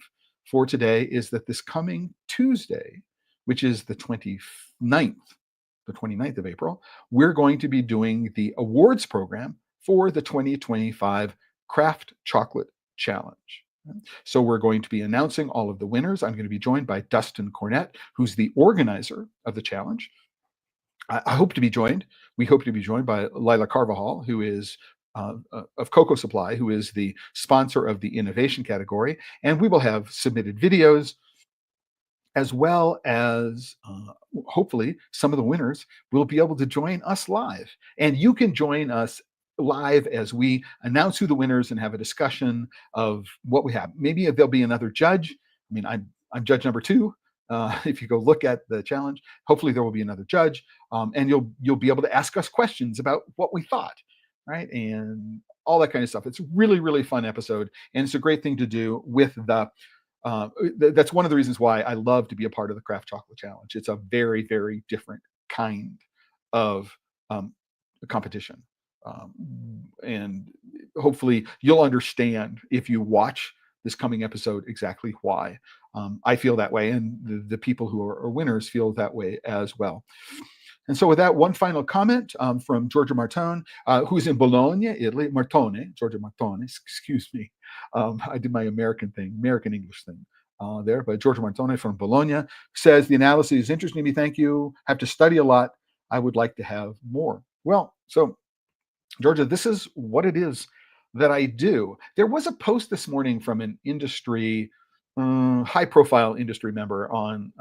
for today is that this coming Tuesday, which is the 29th of April, we're going to be doing the awards program for the 2025 Craft Chocolate Challenge. So we're going to be announcing all of the winners. I'm going to be joined by Dustin Cornett, who's the organizer of the challenge. I hope to be joined. We hope to be joined by Lila Carvajal, who is of Cocoa Supply, who is the sponsor of the innovation category. And we will have submitted videos as well as hopefully some of the winners will be able to join us live. And you can join us live as we announce who the winners and have a discussion of what we have. Maybe there'll be another judge. I mean, I'm judge number 2. If you go look at the challenge, hopefully there will be another judge, and you'll be able to ask us questions about what we thought, right? And all that kind of stuff. It's a really, really fun episode, and it's a great thing to do with that's one of the reasons why I love to be a part of the Craft Chocolate Challenge. It's a very, very different kind of competition. And hopefully you'll understand if you watch this coming episode exactly why I feel that way, and the people who are winners feel that way as well. And so with that, one final comment from Giorgio Martone, who's in Bologna, Italy. Giorgio Martone, excuse me. I did my American English thing there. But Giorgio Martone from Bologna says, the analysis is interesting to me, thank you. Have to study a lot. I would like to have more. Well, so Georgia, this is what it is that I do. There was a post this morning from an industry, high-profile industry member on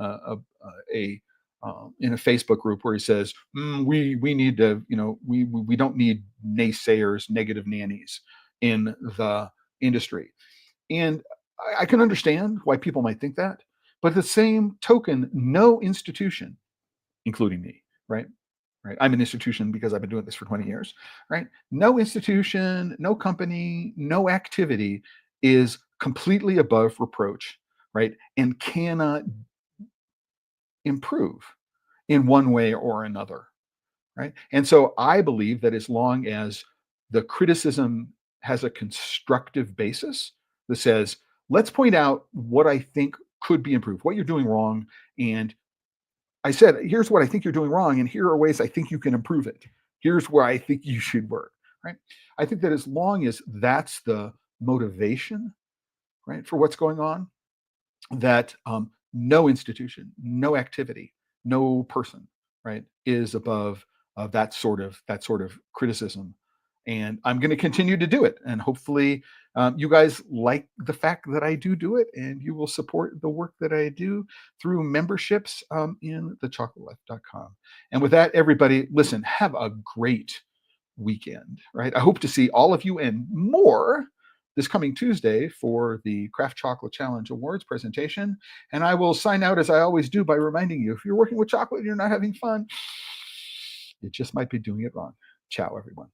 in a Facebook group where he says, we need to, we don't need naysayers, negative nannies in the industry. And I can understand why people might think that. But at the same token, no institution, including me, right? Right. I'm an institution because I've been doing this for 20 years, right? No institution, no company, no activity is completely above reproach, right? And cannot improve in one way or another, right? And so I believe that as long as the criticism has a constructive basis that says, let's point out what I think could be improved, what you're doing wrong. And I said, here's what I think you're doing wrong, and here are ways I think you can improve it. Here's where I think you should work, right? I think that as long as that's the motivation, right, for what's going on, that no institution, no activity, no person, right, is above that sort of criticism. And I'm going to continue to do it. And hopefully, you guys like the fact that I do it, and you will support the work that I do through memberships in thechocolatelife.com. And with that, everybody, listen, have a great weekend, right? I hope to see all of you and more this coming Tuesday for the Craft Chocolate Challenge Awards presentation. And I will sign out as I always do by reminding you, if you're working with chocolate and you're not having fun, you just might be doing it wrong. Ciao, everyone.